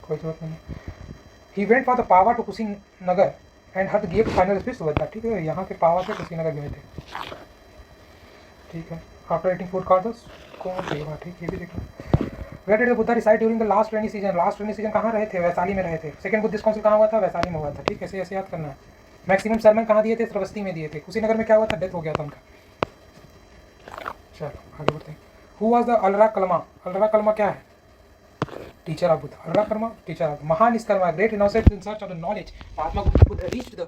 Speaker 1: कोई जरूरत नहीं। He went for the Pava to Kushinagar and her give final speech Subhadra. ठीक है, यहाँ के पावा से कुशीनगर गए थे। ठीक है, आफ्टर ईटिंग फूड कॉल कौन सेवा। ठीक, ये भी देखो। Where did the Buddha reside during the last rainy season? Last rainy season कहाँ रहे थे? वैशाली में रहे थे। सेकंड बुद्धिस्ट काउंसिल कहाँ हुआ था? वैशाली में हुआ था। ठीक है, ऐसे याद करना है। मैक्सिमम सरमन कहाँ दिए थे? श्रवस्ती में दिए थे। कुशीनगर में क्या हुआ था? डेथ हो गया था उनका। चलो आगे बढ़ते हैं। हु वाज द अलरा कलमा? अलरा कलमा क्या है? Teacher of Buddha. अलरा कलमा टीचर ऑफ महान निष्कर्मा great innocent in search of the knowledge. Mahatma Buddha reached the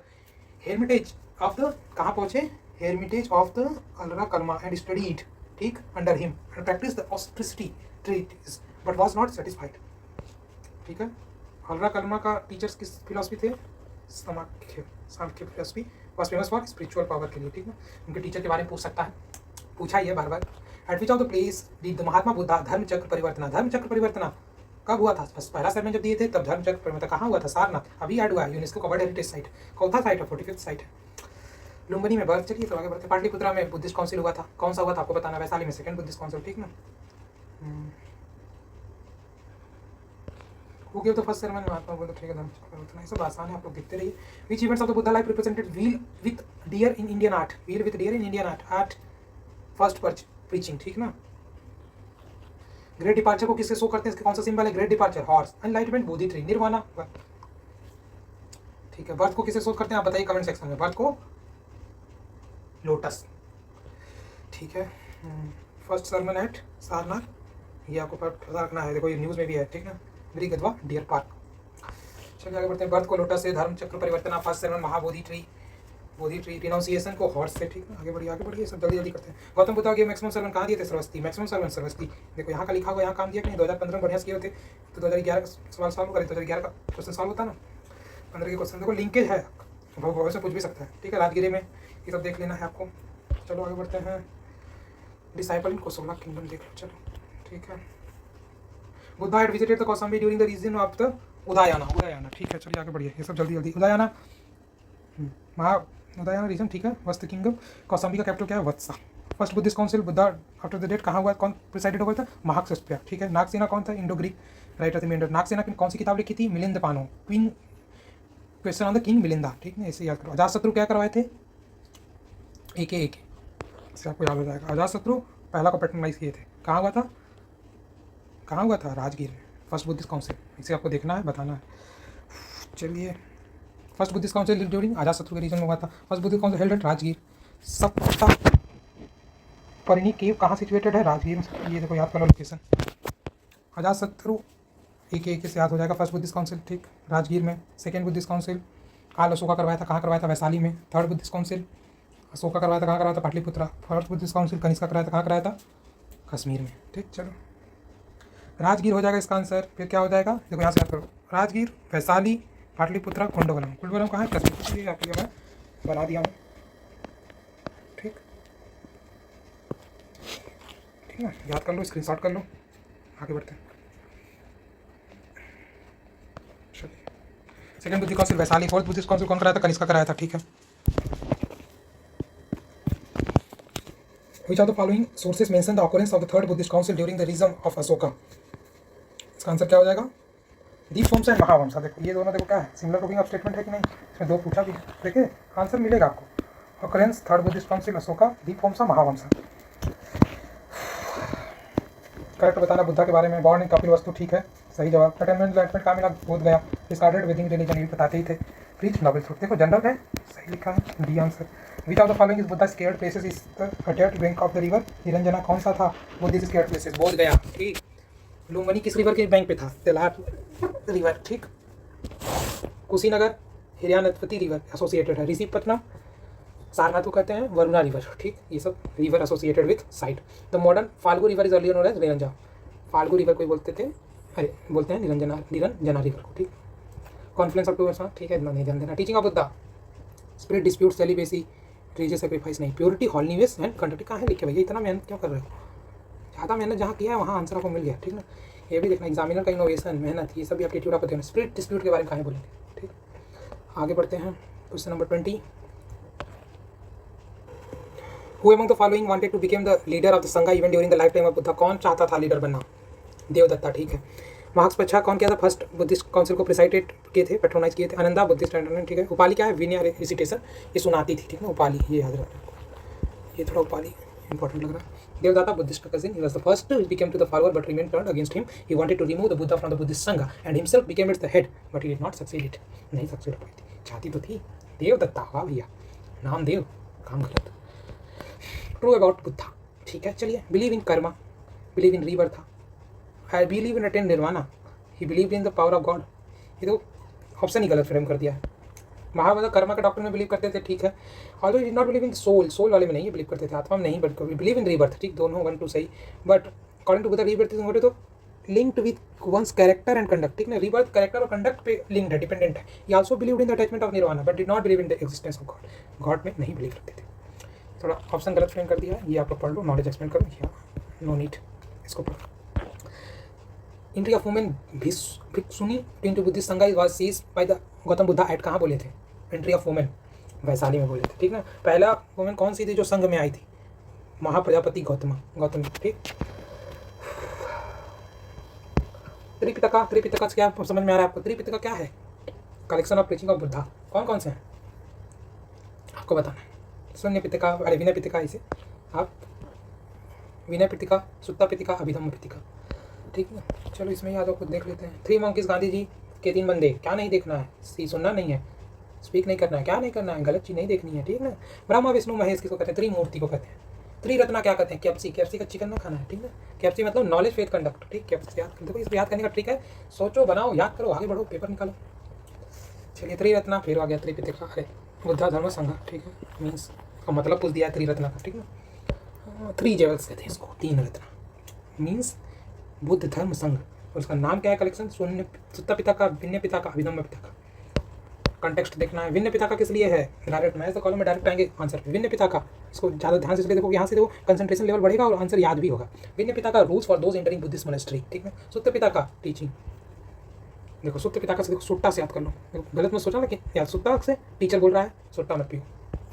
Speaker 1: heritage of the, कहाँ पहुंचे? Heritage of the Alara Kalama and studied, ठीक, under him and practice the austerity treatise but was not satisfied. ठीक है, अलरा कलमा का टीचर्स किस फिलॉसफी थे? Samkhya philosophy. Was famous for spiritual power के लिए। ठीक है, उनके टीचर के बारे में पूछ सकता है, पूछा ही है बार बार। At which of the place did the Mahatma Buddha Dharma Chakra परिवर्तना? धर्म चक्र परिवर्तना कब हुआ था? बस पहला सरमन जब दिए थे तब धर्म चक्र परिवर्तन कहाँ हुआ था? सारनाथ। अभी ऐड हुआ है, यूनेस्को का वर्ल्ड हेरिटेज साइट। कौन सा साइट है? 45th साइट है। लुम्बिनी में बर्थ। चलिए तो आगे बढ़ते। पाटलिपुत्रा में बुद्धिस्ट काउंसिल हुआ था। कौन सा हुआ था आपको बताना? वैशाली में सेकंड बुद्धिस्ट काउंसिल। ठीक ना। Who gave the first sermon? Mahatma Buddha. ठीक है, धर्म चक्र परिवर्तन। ये सब आसान है, आप लोग देखते रहिए। Which events of the Buddha life represented wheel with deer in Indian art? Wheel with deer in Indian art at first preaching। ठीक ना। ग्रेट डिपार्चर को किससे शो करते हैं? इसके कौन सा सिंबल है? Great departure horse. एनलाइटमेंट बोधि ट्री। निर्वाणा। ठीक है, बर्थ को किससे शो करते हैं आप बताइए कमेंट सेक्शन में। बर्थ को लोटस। ठीक है, फर्स्ट सरमन एट सारनाथ, ये आपको पता रखना है। देखो ये न्यूज़ में भी है। ठीक है, मेरी गदवा डियर पार्क। चलिए आगे बढ़ते हैं। बर्थ को लोटस से, धर्म चक्र परिवर्तन, फर्स्ट सरमन महाबोधि ट्री, बोधि ट्री रिनाउंसिएशन को हॉर्स से, ठीक है। आगे बढ़िए सब जल्दी जल्दी करते हैं। गौतम बुद्ध के मैक्सिमम सर्वन कहाँ दिए थे? सरस्वती। Maximum sermon Saraswati. देखो यहाँ का लिखा हुआ, यहाँ काम दिया कि नहीं? 2015 में बढ़िया से किए होते तो 2011 का सवाल सॉल्व करें, 2011 का क्वेश्चन सॉल्व होता ना। 15 के क्वेश्चन देखो लिंकेज है, भविष्य से पूछ भी सकता है, ठीक है। राजगिरी में ये सब देख लेना है आपको। चलो आगे बढ़ते हैं। डिसाइपल इन कोसोला किंगडम देख लो, चलो ठीक है। Buddha had visited the Kaushambi during the region of the Udayana, ठीक है। चलिए आगे बढ़िए, ये सब जल्दी जल्दी। उदयना उदयना रीजन, ठीक है। वस्त किंगडम। कौशाम्बी का कैपिटल क्या है? Vatsa. First Buddhist council Buddha after the date कहाँ हुआ? कौन प्रिसाइडेड ओवर था? महाक्षत्रिय, ठीक है। नागसेना कौन था? इंडो ग्रीक राइटर थे मेंडर। नागसेना की कौन सी किताब लिखी थी? Milinda Panho, queen question on the king Milinda, ठीक है। इसे याद करो। अजातशत्रु क्या करवाए थे? एके इससे आपको याद हो जाएगा। अजातशत्रु पहला को पैटर्नाइज किए थे। कहाँ हुआ था? राजगीर में। फर्स्ट बुद्धिस्ट काउंसिल, इसे आपको देखना है, बताना है। चलिए, first Buddhist council during Ajatashatru के रीजन में हुआ था। First Buddhist council held at Rajgir. सप्ता परिणी केव कहाँ सिचुएटेड है? राजगीर में। ये देखो याद कर लो लोकेशन। अजातशत्रु एक से याद हो जाएगा। फर्स्ट बुद्धिस्ट काउंसिल, ठीक, राजगीर में। सेकेंड बुद्धिस्ट काउंसिल काल अशोका करवाया था, कहाँ करवाया था? वैशाली में। थर्ड बुद्धिस्ट काउंसिल अशोका करवाया था, कहाँ करवाया था? Pataliputra. Fourth Buddhist council Kanishka कराया था, कहाँ कराया था? कश्मीर में, ठीक। चलो राजगीर हो जाएगा इसका आंसर। फिर क्या हो जाएगा? देखो यहाँ से याद करो। राजगीर, वैशाली, पाटलिपुत्रा, कुंडवलम। कुंडवलम कहाँ है? कश्मीर। ये आपके लिए मैं बना दिया हूँ, ठीक है। याद कर लो, स्क्रीनशॉट कर लो। आगे बढ़ते हैं। Second Buddhist council Vaishali. Fourth Buddhist council कौन कराया था? कनिष्का कराया था, ठीक है। Which of the following sources mention the occurrence of the third Buddhist council during the reign of Asoka? इसका आंसर क्या हो जाएगा? दीपवंशा एंड महावंशा। देखो ये दोनों, देखो क्या है? सिमिलर ग्रुपिंग ऑफ स्टेटमेंट है कि नहीं? इसमें दो पूछा भी है, देखिए आंसर मिलेगा आपको। Occurrence third Buddhist council Ashoka, Dipavamsa, Mahavamsa. Correct बताना बुद्धा के बारे में। बॉर्न इन कपिलवस्तु, ठीक है, सही जवाब। अटेनमेंट लैटमेंट कहाँ मिला? बोध गया। डिस्कार्डेड वेदिंग रिलीजन, ये बताते ही थे। प्रीच नोबल ट्रुथ, देखो जनरल है, सही लिखा है, D answer. Which of the following is Buddha scared places is the adjacent bank of the river? Niranjana कौन सा था? बुद्धिस्ट स्केयर्ड प्लेसेस, बोध गया, ठीक। लुम्बिनी किस रिवर के बैंक पे था? तेलार रिवर, ठीक। कुशीनगर हिरण्यवती रिवर एसोसिएटेड है। ऋषिपट्टनम सारनाथ को कहते हैं वरुणा रिवर, ठीक। ये सब river associated with site. The modern Falgu river is earlier known as Niranjan. Falgu river को बोलते हैं निरंजना रिवर को, ठीक। कॉन्फ्लुएंस ऑफ टू रिवर्स, ठीक है, नहीं ध्यान देना। Teaching of Buddha, spirit dispute, celibacy, religious sacrifice नहीं। प्योरिटी, होलीनेस एंड कंडक्ट कहाँ है? लिखे भैया, इतना मेहनत क्यों कर रहे हो? ज़्यादा मेहनत जहाँ किया है वहाँ आंसर आपको मिल गया, ठीक ना। ये भी देखना, एग्जामिनर का इनोवेशन, मेहनत, ये सब भी एप्टीट्यूड आपको देना। स्पिरिट डिस्प्यूट के बारे में कहाँ बोलेंगे, ठीक। आगे बढ़ते हैं। Question number 20। Who among the following wanted to become the leader of the Sangha even during the life time of Buddha? कौन चाहता था लीडर बनना? देवदत्ता, ठीक है। महाक्षपच्छा कौन किया था? फर्स्ट बुद्धिस्ट काउंसिल को प्रिसाइडेड किए थे, पैट्रोनाइज किए थे। आनंदा बुद्धिस्ट स्टैंडर्ड, ठीक है। उपाली क्या है? विनय रिसिटेशन, ये सुनाती थी, ठीक है। उपाली, ये याद रखना, ये थोड़ा उपाली इंपॉर्टेंट लग रहा है। Devadatta Buddhist cousin, he was the first who became to the follower but remained turned against him. He wanted to remove the Buddha from the Buddhist Sangha and himself became its the head, but he did not succeed it. नहीं सक्सेड हो पाई थी, चाहती तो थी। देवदत्ता, वाह भैया, नाम देव, काम गलत। ट्रू अबाउट बुद्धा, ठीक है। चलिए, believe in karma, believe in rebirth, I believe in attain nirvana, he believe in the power of god. ये तो ऑप्शन ही गलत फ्रेम कर दिया है। महावदा कर्मा के डॉक्टर में बिलीव करते थे, ठीक है। Although did not believe in soul, soul वाले में नहीं बिलीव करते थे, आत्मा में नहीं, बट बिलीव इन रीबर्थ, ठीक। दोनों 1 2 सही। But according to Buddha rebirth is not to linked with one's character and conduct, ठीक ना। रीबर्थ कैरेक्टर और कंडक्ट पे लिंक्ड है, डिपेंडेंट है। He also believed in the attachment of nirvana but did not believe in the existence of god. God में नहीं बिलीव करते थे। थोड़ा ऑप्शन गलत फ्रेम कर दिया है, ये आप लोग पढ़ लो, नॉलेज एक्सप्लेन करो, या नो नीड, इसको पढ़ो। Entry of women bhikshuni to Buddhist Sangha was seized by the Gautama Buddha at, कहाँ बोले थे? एंट्री ऑफ वुमेन वैशाली में बोले थे, ठीक ना। पहला वुमेन कौन सी थी जो संघ में आई थी? महाप्रजापति गौतम, ठीक। त्रिपिटका, त्रिपिटका क्या समझ में आ रहा है आपको? त्रिपिटका क्या है? Collection of preaching of Buddha. कौन कौन से हैं आपको बताना है। शून्य पिटका, अरे विनय पिटका, इसे आप विनय पिटका, सुत्ता पिटका, अभिधम्म पिटका, ठीक है। चलो इसमें याद हो, खुद देख लेते हैं। 3 मंकीज, गांधी जी के 3 बंदे, क्या नहीं देखना है? सुनना नहीं है, स्पीक नहीं करना है, क्या नहीं करना है? गलत चीज़ नहीं देखनी है, ठीक ना। ब्रह्मा विष्णु महेश किसको कहते हैं? त्रिमूर्ति को कहते हैं। त्रिरत्ना क्या कहते हैं? कैप्सी, कैप्सी का चिकन ना खाना है, ठीक है। कैप्सी मतलब नॉलेज, फेथ, कंडक्ट, ठीक। कैप्सी याद, देखो इसको याद करने का ट्रिक है, सोचो, बनाओ, याद करो, आगे बढ़ो, पेपर निकालो। चलिए, त्रिरत्ना, फिर आ गया त्रिपिटका, अरे बुद्धा धर्म संघ, ठीक है, मीन्स का मतलब पूछ दिया त्रिरत्न का, ठीक ना, 3 जेवल्स कहते हैं इसको, 3 रत्न मीन्स बुद्ध धर्म संघ। और उसका नाम क्या है कलेक्शन, शून्य सुत्ता पिता का, विन्य पिता का, अभिधम्म पिता का। कॉन्टेक्स्ट देखना है, विन्य पिता का किस लिए है, डायरेक्ट मैच द कॉलम में डायरेक्ट आएंगे आंसर। विन्य पिता का, इसको ज़्यादा ध्यान से इसलिए देखो, यहाँ से देखो कंसंट्रेशन लेवल बढ़ेगा और आंसर याद भी होगा। विन्य पिता का rules for those entering Buddhist monastery, ठीक है। सुत्त पिता का टीचिंग, देखो सुत्त पिता का से देखो, सुट्टा से याद कर लो, देखो गलत मत सोचा ना कि यार सुट्टा से टीचर बोल रहा है, सुट्टा मत पियो,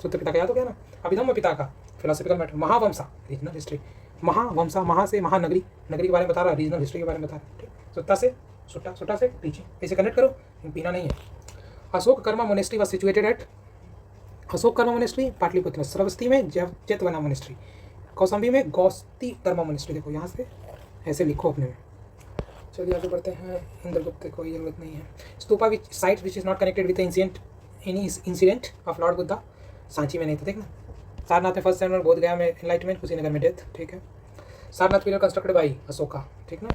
Speaker 1: सुत्त पिता का याद हो गया ना। अभिधम्म पिता का फिलोसफिकल मैटर, महावंशा रीजनल हिस्ट्री, महावंशा, महा से महानगरी, नगरी के बारे में बता रहा, रीजनल हिस्ट्री के बारे में बता रहा, ठीक। सुट्टा से सुट्टा, सुट्टा से टीचिंग, ऐसे कनेक्ट करो, पीना नहीं है। Ashok Karma monastery was situated at, Ashok Karma monastery Pataliputra, Shravasti में जेतवना मोनेस्ट्री, कौशाम्बी में गौस्ती कर्मा मोनेस्ट्री। देखो यहाँ से ऐसे लिखो अपने में। चलिए आगे बढ़ते हैं। इंद्रगुप्त कोई जरूरत नहीं है। स्तूपा विच site which is not connected with incident of Lord Buddha, Sanchi में नहीं था, देखना। सारनाथ में फर्स्ट सेंटर, बोध गया में एनलाइटमेंट, कुशीनगर में डेथ, ठीक है। Sarnath pillar constructed by Ashoka, ठीक ना।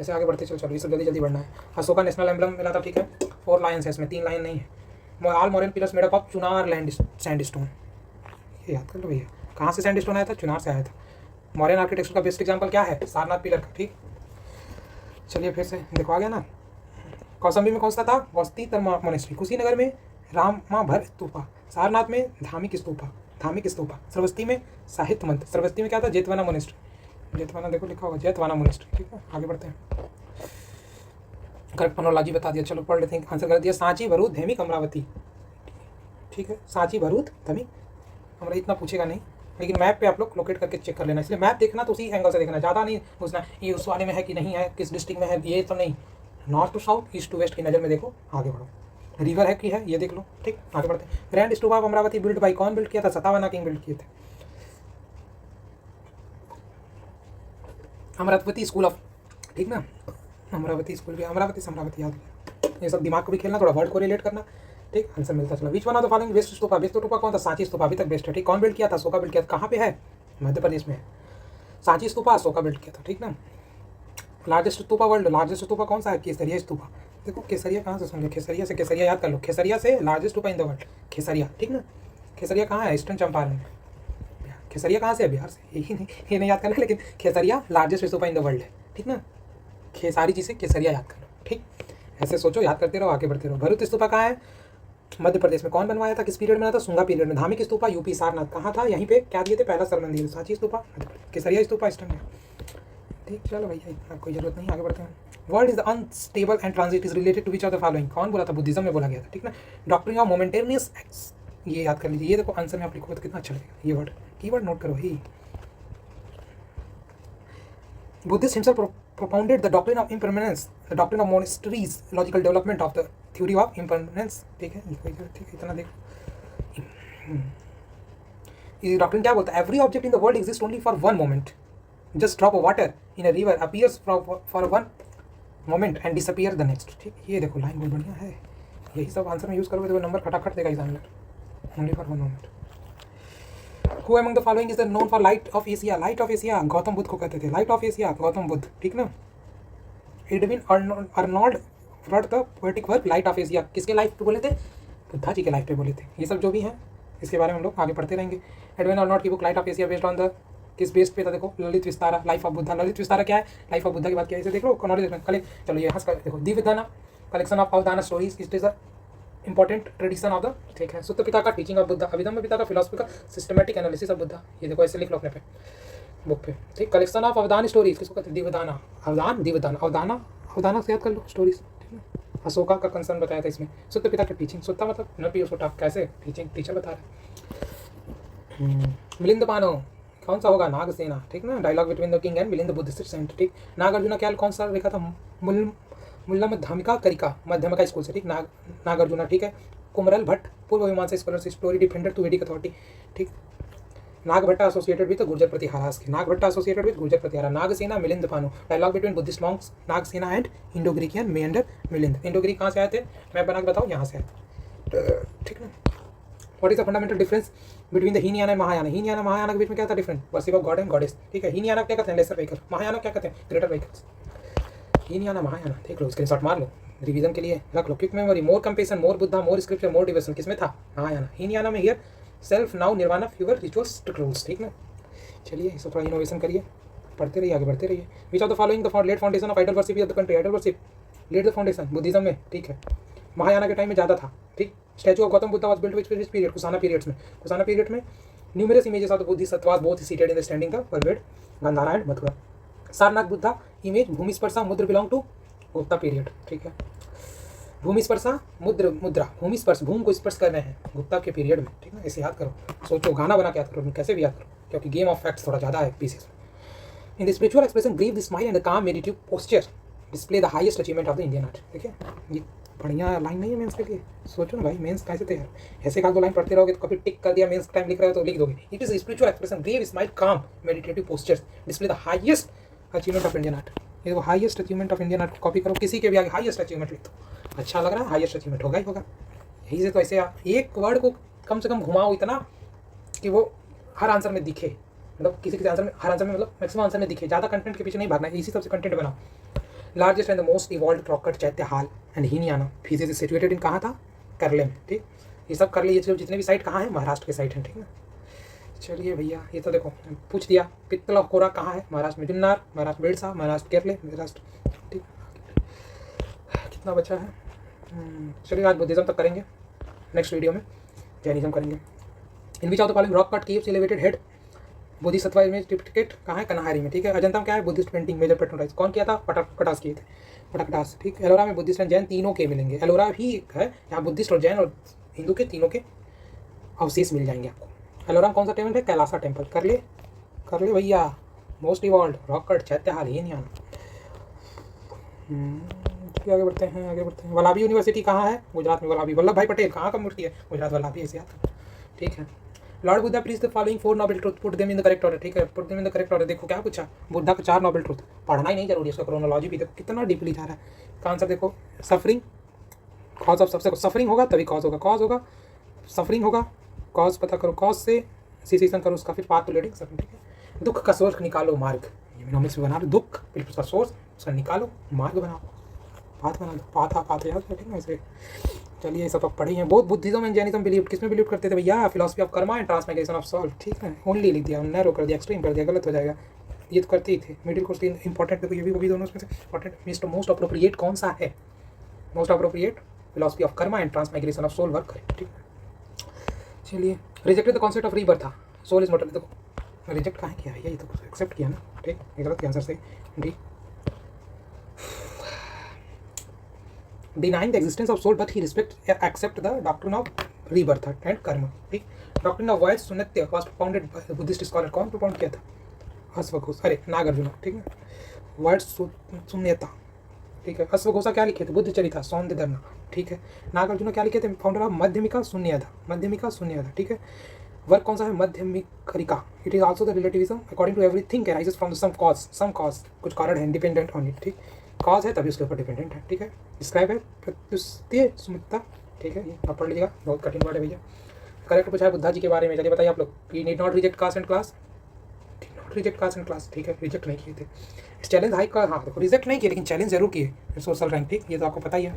Speaker 1: ऐसे आगे बढ़ते चलो, ये सब जल्दी जल्दी बढ़ना है। अशोका नेशनल एम्बलम मिला था, ठीक है। 4 लायंस है इसमें, 3 लायन नहीं है। All modern pillars made up of Chunar sandstone, ये याद कर लो भैया। कहाँ से सैंडस्टोन आया था, चुनार से आया था। मॉडर्न आर्किटेक्चर का बेस्ट एग्जाम्पल क्या है, सारनाथ पिलर का, ठीक। चलिए फिर से देखो, आ गया ना। कौशाम्बी में कौन सा था, गौस्ती कर्मा मोनेस्ट्री। कुशीनगर में रामाभर स्तूपा, सारनाथ में धार्मिक स्तूपा, श्रावस्ती में साहित्य मंत्र, श्रावस्ती में क्या था, जेतवना मोनेस्ट्री, जेतवाना देखो लिखा होगा, जेतवाना मोनेस्ट्री, ठीक है। आगे बढ़ते हैं। करेक्ट प्रोनोलॉजी बता दिया, चलो पढ़ लेते हैं। आंसर कर दिया, सांची, भरूच, धैमिक, अमरावती, ठीक है। सांची, भरूच, धैमिक, हमारा इतना पूछेगा नहीं, लेकिन मैप पे आप लोग लोकेट करके चेक कर लेना। इसलिए मैप देखना तो उसी एंगल से देखना, ज़्यादा नहीं पूछना ये उस वाले में है कि नहीं है, किस डिस्ट्रिक्ट में है, ये तो नहीं। North to south, east to west की नज़र में देखो, आगे बढ़ो। रिवर है कि है ये देख लो, ठीक। आगे बढ़ते हैं। Grand stupa of Amravati build by, कौन बिल्ड किया था, सतावाहना किंग बिल्ड किए थे। अमरावती स्कूल ऑफ, ठीक ना, अमरावती स्कूल भी, अमरावती से अमरावती याद किया। ये सब दिमाग को भी खेलना, थोड़ा वर्ड को रिलेट करना, ठीक। आंसर मिलता चला। विच one of the following best stupa, best stupa कौन था, सांची स्तूपा, अभी तक बेस्ट है, ठीक। कौन बिल्ड किया था, अशोका बिल्ड किया था। कहाँ पे है, मध्य प्रदेश में है। सांची स्तूपा अशोका बिल्ड किया था, ठीक ना। Largest stupa world, largest stupa कौन सा है, केसरिया स्तूपा। देखो केसरिया कहाँ से समझे, खेसरिया से, केसरिया याद कर लो, खेसरिया से largest stupa in the world, Khesariya, ठीक ना। खेसरिया कहाँ है, ईस्टर्न चंपारण में। खेसरिया कहाँ से है, बिहार से। यही नहीं, ये नहीं याद करना, लेकिन Khesariya largest stupa in the world है, ठीक ना। सारी चीज़ें केसरिया याद कर लो, ठीक। ऐसे सोचो, याद करते रहो, आगे बढ़ते रहो। भरूच स्तूपा कहाँ है, मध्य प्रदेश में। कौन बनवाया था, किस पीरियड में था, सुंगा पीरियड में। धार्मिक स्तूपा यूपी, सारनाथ कहाँ था, यहीं पे क्या दिए थे, पहला सरमन दिए थे। सांची स्तूपा, केसरिया स्तूपा ईस्टर्न में, ठीक। चलो भैया इतना कोई जरूरत नहीं, आगे बढ़ते हैं। World is unstable and transit is related to which of the following, कौन बोला था, बुद्धिज्म में बोला गया था, ठीक ना। डॉक्ट्रिन ऑफ मोमेंटेनियस एक्ट्स, ये याद कर लीजिए। ये देखो आंसर में आप लिखोगे तो कितना अच्छा लगेगा, ये वर्ड कीवर्ड नोट करो ही। Buddhist himself propounded the doctrine of impermanence, the doctrine of monasteries, logical development of the theory of impermanence, ठीक है, ठीक है, इतना देखो। ये डॉक्ट्रिन क्या बोलता है, every object in the world exist only for one moment, just drop of water in a river appears for one moment and disappear the next, ठीक। ये देखो लाइन बहुत बढ़िया है, यही सब आंसर में यूज करोगे तो नंबर फटाफट देगा examiner, only for one moment. Who among the following is known for light of Asia? Light of Asia Gautam Buddha को कहते थे, light of Asia Gautam Buddha, ठीक ना। Edwin Arnold wrote the poetic work light of Asia, किसके लाइफ पे बोले थे, बुद्धा जी के लाइफ पे बोले थे। ये सब जो भी हैं इसके बारे में हम लोग आगे पढ़ते रहेंगे। एडविन अर्नोल्ड की book light of Asia based on the, किस बेस्ड पे था, देखो ललित विस्तारा, लाइफ ऑफ बुद्धा। ललित विस्तारा क्या है, लाइफ ऑफ बुद्धा की बात क्या है, इसे देख लो, नॉलेज कल। चलो ये हंस कर देखो, Divyavadana collection of Avadana stories, it is a important tradition of the, ठीक है। सुत्त पिता का टीचिंग ऑफ बुद्धा, अभिधम्म पिता का फिलोसफी का सिस्टमैटिक एनालिसिस ऑफ बुद्धा, ये देखो ऐसे लिख लो अपने पे बुक पे, ठीक। कलेक्शन ऑफ अवदान स्टोरीज, किसको कहते हैं, दिव्यदाना, अवदान दिव्यदान, अवदाना, अवदाना से याद कर लो स्टोरीज, ठीक है। अशोका का कंसर्न बताया था इसमें। सुत्त पिता का टीचिंग, सुत्ता मतलब न पियो सोटा, कैसे टीचिंग, टीचर बता रहे हैं। मिलिंद पानो कौन सा होगा, नागसेना, ठीक ना। Dialogue between the king and Milind Buddhist saint, ठीक। नागार्जुना क्या कौन सा लिखा था, मुल्ला मध्यमिका करिका, मध्यमिका स्कूल से, ठीक। नागार्जुना, ठीक है। कुमरल भट्ट पूर्व मीमांसा स्कॉलर से, story defender to Vedic authority, ठीक। Nagabhata associated with Gurjara Pratiharas, Nagabhata associated with Gurjara Pratihara. Nagasena Milinda Panho, dialogue between Buddhist monks Nagasena and Indo Grecian Menander Milinda. Indo Greek कहाँ से आए थे, मैं बना के बताऊँ, यहाँ से आए, ठीक ना। What is the fundamental difference between the Hinayana and Mahayana, Hinayana Mahayana के बीच में क्या था difference, worship of God and goddess, ठीक है। हीनयाना क्या कहते हैं, लेसर व्हीकल, महायाना क्या कहते हैं, ग्रेटर व्हीकल्स। हीनयाना महायाना देख लो, स्क्रीनशॉट मार लो, रिवीजन के लिए रख लो। Quick memory, more compassion, more Buddha, more scripture, more devotion, किसमें था? महायाना। हीनयाना में here self, now nirvana, fewer, rituals, strict rules. ठीक ना, चलिए इसे थोड़ा इनोवेशन करिए, पढ़ते रहिए, आगे बढ़ते रहिए। Which of the following the laid foundation of idol worship of the country? Idol worship laid the foundation Buddhism में, ठीक है। महायाना के टाइम में ज़्यादा था, ठीक। Statue of Gautama Buddha was built which period? Kushana periods में। कुशाना पीरियड में numerous images of the Buddhist was both seated in the standing the pervade Gandhara and Mathura. Sarnath Buddha image Bhumi Sparsha Mudra belong to Gupta period, ठीक है। भूमि स्पर्शा मुद्रा, भूमि स्पर्श, भूमि को स्पर्श कर रहे हैं गुप्ता के पीरियड में, ठीक है। इसे याद करो, सोचो, गाना बना के याद करो, कैसे भी याद करो, क्योंकि गेम ऑफ फैक्ट्स थोड़ा ज़्यादा है पीसेस में। In the spiritual expression grieve the smile and the calm meditative posture display the highest achievement of the Indian art. ठीक है, ये बढ़िया लाइन नहीं है मेंस के लिए। सोचो ना भाई, मेंस कैसे थे यार, ऐसे का दो लाइन पढ़ते रहोगे तो कभी टिक कर दिया, मेंस टाइम लिख रहे हो तो लिख दोगे। It is spiritual expression grieve smile calm meditative posture display the highest achievement of Indian art. ये वो highest achievement of Indian art copy करो, किसी के भी आगे हाईएस्ट अचीवमेंट लिख दो, अच्छा लग रहा है, हाईएस्ट अचीवमेंट होगा ही होगा। यही से तो ऐसे एक वर्ड को कम से कम घुमाओ इतना कि वो हर आंसर में दिखे, मतलब किसी किसी आंसर में, हर आंसर में, मतलब मैक्सिमम आंसर में दिखे। ज़्यादा कंटेंट के पीछे नहीं भागना है, इसी सबसे कंटेंट बनाओ। Largest and the most evolve rock cut chaitya hall and Hinayana physics is situated in, कहाँ था? करले में, ठीक। ये सब कर लिए, जितने भी साइट कहाँ है? महाराष्ट्र के साइट हैं, ठीक है। चलिए भैया, ये तो देखो पूछ दिया, पित्तल ऑफ कोरा कहाँ है? महाराष्ट्र में जुन्नार, महाराष्ट्र बिरसा, महाराष्ट्र केरले, महाराष्ट्र, ठीक। कितना बचा है? चलिए आज बुद्धिज्म तक करेंगे, नेक्स्ट वीडियो में जैनिज्म करेंगे। In which of the following rock cut keeps elevated head? Bodhisattva image टिकट कहाँ है? कन्हारी में, ठीक है। अजंता में क्या है? बुद्धिस्ट पेंटिंग मेजर पेट्रोनाइज कौन किया था? पटाकटास किए थे, पटाकटास, ठीक। एलोरा में बुद्धिस्ट एंड जैन तीनों के मिलेंगे, एलोरा भी है, यहाँ बुद्धिस्ट और जैन और हिंदू के तीनों के अवशेष मिल जाएंगे आपको। एलोरा में कौन सा टेम्पल है? कैलासा टेम्पल। कर ले भैया। मोस्ट इवॉल्व रॉक कट चैत्य ये नहीं आना। आगे बढ़ते हैं, वल्लभी यूनिवर्सिटी कहाँ है? गुजरात में वल्लभी, वल्लभ भाई पटेल कहाँ का मूर्ति है? गुजरात वल्लभी, ऐसे याद, ठीक है। Lord Buddha please the following 4 noble truth, put them in the correct order, ठीक है। Put them in the correct order. देखो क्या पूछा, बुद्धा का 4 नोबल ट्रूथ, पढ़ना ही नहीं जरूरी है, उसका क्रोनोलॉजी भी देखो कितना डीपली जा रहा है। का आंसर देखो, सफरिंग, कॉज ऑफ, सबसे सफरिंग होगा तभी कॉज होगा, सफरिंग होगा, कॉज पता करो, कॉज से सिचुएशन करो उसका, फिर पाथ टू लीडिंग सफरिंग, ठीक है। दुख का सोर्स निकालो, मार्ग, ये इकोनॉमिक्स में बना लो, दुख फिर उसका सोर्स, उसका निकालो, मार्ग बनाओ, पाथ बना दो, पाथ याद है, ठीक है। ऐसे चलिए, सब आप पढ़ी हैं। बहुत बुद्धिज्म एंड जैनिज्म बिलीव, किसमें बिलीव करते थे भैया? Philosophy of karma and transmigration of soul, ठीक है। ओनली लिख दिया, नैरो कर दिया, एक्सट्रीम कर दिया, गलत हो जाएगा। ये तो करते ही थे। मिडिल कोर्स इंपॉर्टेंट देखो, ये भी वो भी दोनों उसमें से इंपॉर्टेंट। मोस्ट अप्रोप्रिएट कौन सा है? Most appropriate philosophy of karma and transmigration of soul work करें, ठीक है। चलिए, rejected the concept of rebirth था, सोल इज नॉट, देखो रिजेक्ट कहाँ किया है? ये तो एक्सेप्ट किया ना, ठीक। ये गलत आंसर से D. Denying the existence of soul, but he accept the doctrine of rebirth and karma, ठीक। Doctrine of voyage सुन्नत्य was propounded by the Buddhist scholar, कौन propound किया था? अश्वघोष, अरे नागार्जुन, ठीक है। voyage शून्यता, ठीक है। अश्वघोषा क्या लिखे थे? बुद्ध चरिता, सौंदर्य धर्म, ठीक है। नागार्जुन क्या लिखे थे? फाउंडर ऑफ मध्यमिका शून्यता, ठीक है। वर्क कौन सा है? Madhyamika. It is also the relativism according to everything arises from some cause, कुछ कारण है इंडिपेंडेंट ऑन इट, ठीक। कॉज है तभी उसके ऊपर डिपेंडेंट है, ठीक है। डिस्क्राइब है प्रत्युष्ठीय सुमित्ता, ठीक है। ये आप पढ़ लीजिएगा, बहुत कठिन वर्ड है भैया। करेक्ट पूछा है बुद्धा जी के बारे में, चलिए बताइए आप लोग। He need not reject caste and class, ठीक है। रिजेक्ट नहीं किए थे। चैलेंज हाई का, हाँ देखो रिजेक्ट नहीं किए लेकिन चैलेंज जरूर किए, सोशल रैंक, ठीक। ये तो आपको पता ही है।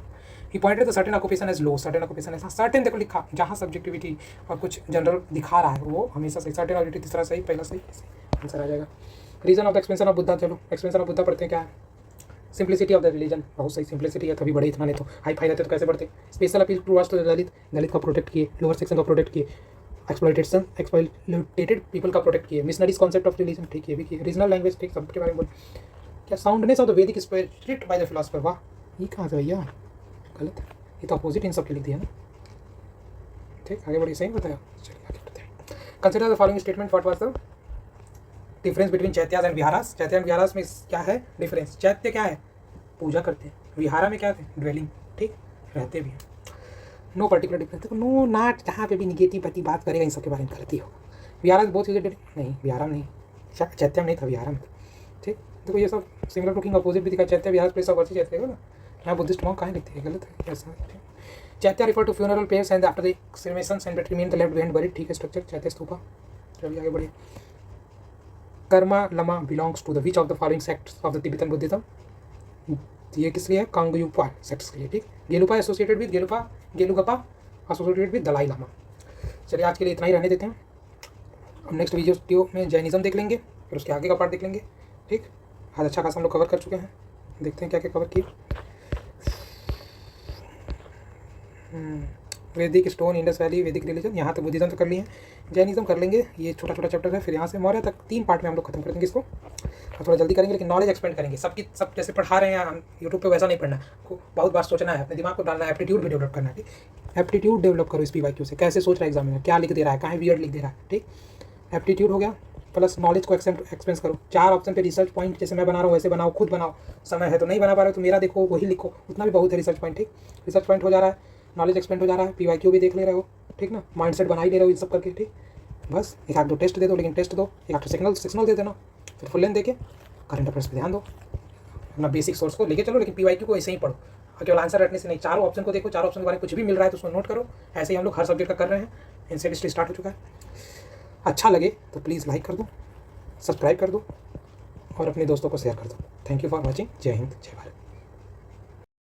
Speaker 1: He pointed the certain occupation as low, certain occupation as, certain देखो लिखा, जहाँ सब्जेक्टिविटी और कुछ जनरल दिखा रहा है वो हमेशा सही। सर्टेन ऑब्जेक्टिव तीसरा सही, पहला सही, आंसर आ जाएगा। Reason of the expansion of Buddha, चलो एक्सपेंशन ऑफ बुद्धा पढ़ते हैं, क्या है? सिंप्लिसिटी ऑफ द रिलीजन, बहुत सही, सिंप्लिसिटी है तभी बड़े, इतना नहीं तो हाई फाई रहते तो कैसे बढ़ते। स्पेशल अपील टू वास्ट दलित का प्रोटेक्ट किए, लोअर सेक्शन का प्रोटेक्ट किए, एक्सप्लॉइटेड पीपल का प्रोटेक्ट किए, मिशनरीज कॉन्सेप्ट ऑफ रिलीजन, ठीक, ये भी किए। रीजनल लैंग्वेज, ठीक, सबके बारे में बोल। क्या साउंडनेस ऑफ द वैदिक स्पिरिट बाय द फिलोसफर, वाह, ये कहाँ से भैया? गलत है, ये तो अपोजिट इन सब के लिख दिया ना, ठीक। आगे बढ़िए, सही बताया। चलिए आगे बढ़ते हैं। Consider the following statement, what was the difference between chaityas and viharas? Chaitya and विहारास में क्या है डिफरेंस? चैत्य क्या है? पूजा करते हैं। विहारा में क्या थे? ड्वेलिंग, ठीक, रहते भी हैं। नो पर्टिकुलर डिफरेंस, देखो नो नॉट, जहाँ पे भी निगेटिव पति बात करेगा इन सब के बारे में गलती होगा। विहारा बहुत यूज नहीं, विहारा में नहीं, चैत्य में नहीं था, विहारा में, ठीक। देखो ये सब सिमिलर टू किंग अपोजिट भी दिखा, चैत्य विहार प्लेस ऑफ वर्शिप, चैत्य ना, यहाँ बुद्धिस्ट मॉन्क कहाँ लिखते हैं? गलत है ऐसा, ठीक। Chaitya refer to funeral prayers and after the cremations and remain the left behind buried, ठीक है। स्ट्रक्चर चैत्य स्तूपा। चलिए आगे बढ़िए। Karma lama belongs to the which of the following sects of the Tibetan Buddhism? तो ये किस लिए है, कांगयुपा सेक्ट्स के लिए, ठीक। Gelugpa associated with Gelugpa associated with Dalai Lama. चलिए आज के लिए इतना ही रहने देते हैं। हम नेक्स्ट वीडियो में जैनिज़्म देख लेंगे, फिर उसके आगे का पार्ट देख लेंगे, ठीक। आज अच्छा खासा हम लोग कवर कर चुके हैं, देखते हैं क्या क्या कवर किए। वैदिक स्टोन, इंडस वैली, वैदिक रिलीजन, यहाँ तक बुद्धिज्म तो कर लिए हैं, जैनिज्म कर लेंगे, ये छोटा छोटा चैप्टर है। फिर यहाँ से मौर्य तक 3 पार्ट में हम लोग खत्म कर देंगे इसको। और थोड़ा जल्दी करेंगे, लेकिन नॉलेज एक्सपेंड करेंगे। सब जैसे पढ़ा रहे हैं हम यूट्यूब पे वैसा नहीं पढ़ना है, बहुत बार सोचना है, अपने दिमाग को डालना है, एप्टीट्यूड भी डेवलप करना है, ठीक। एप्टीट्यूड डेवलप करो इस PYQ से, कैसे सोच रहा है एग्जामिनर, क्या लिख दे रहा है, कहाँ वियर्ड लिख दे रहा है, ठीक। एप्टीट्यूड हो गया, प्लस नॉलेज को एक्सपेंस करो। 4 ऑप्शन पे रिसर्च पॉइंट जैसे मैं बना रहा हूँ वैसे बनाओ, खुद बनाओ। समय है तो नहीं बना पा रहे हो तो मेरा देखो, वही लिखो, उतना भी बहुत है रिसर्च पॉइंट, ठीक। रिसर्च पॉइंट हो जा रहा है, नॉलेज एक्सपेंड हो जा रहा है, PYQ भी देख ले रहे हो, ठीक ना, माइंडसेट बना ही ले रहे हो इन सब करके, ठीक। बस एक आध 2 टेस्ट दे दो, लेकिन टेस्ट दो, एक आध सेक्शनल दे देना, फिर फुल लेंथ देके करंट अफेयर्स पे ध्यान दो। अपना बेसिक सोर्स को लेके चलो, लेकिन PYQ को ऐसे ही पढ़ो, केवल आंसर रटने से नहीं। 4 ऑप्शन को देखो, 4 ऑप्शन के बारे में कुछ भी मिल रहा है तो उसको नोट करो। ऐसे ही हम लोग हर सब्जेक्ट का कर रहे हैं, इनसे लिस्ट स्टार्ट हो चुका है। अच्छा लगे तो प्लीज़ लाइक कर दो, सब्सक्राइब कर दो और अपने दोस्तों को शेयर कर दो। Thank you for watching. जय हिंद, जय भारत।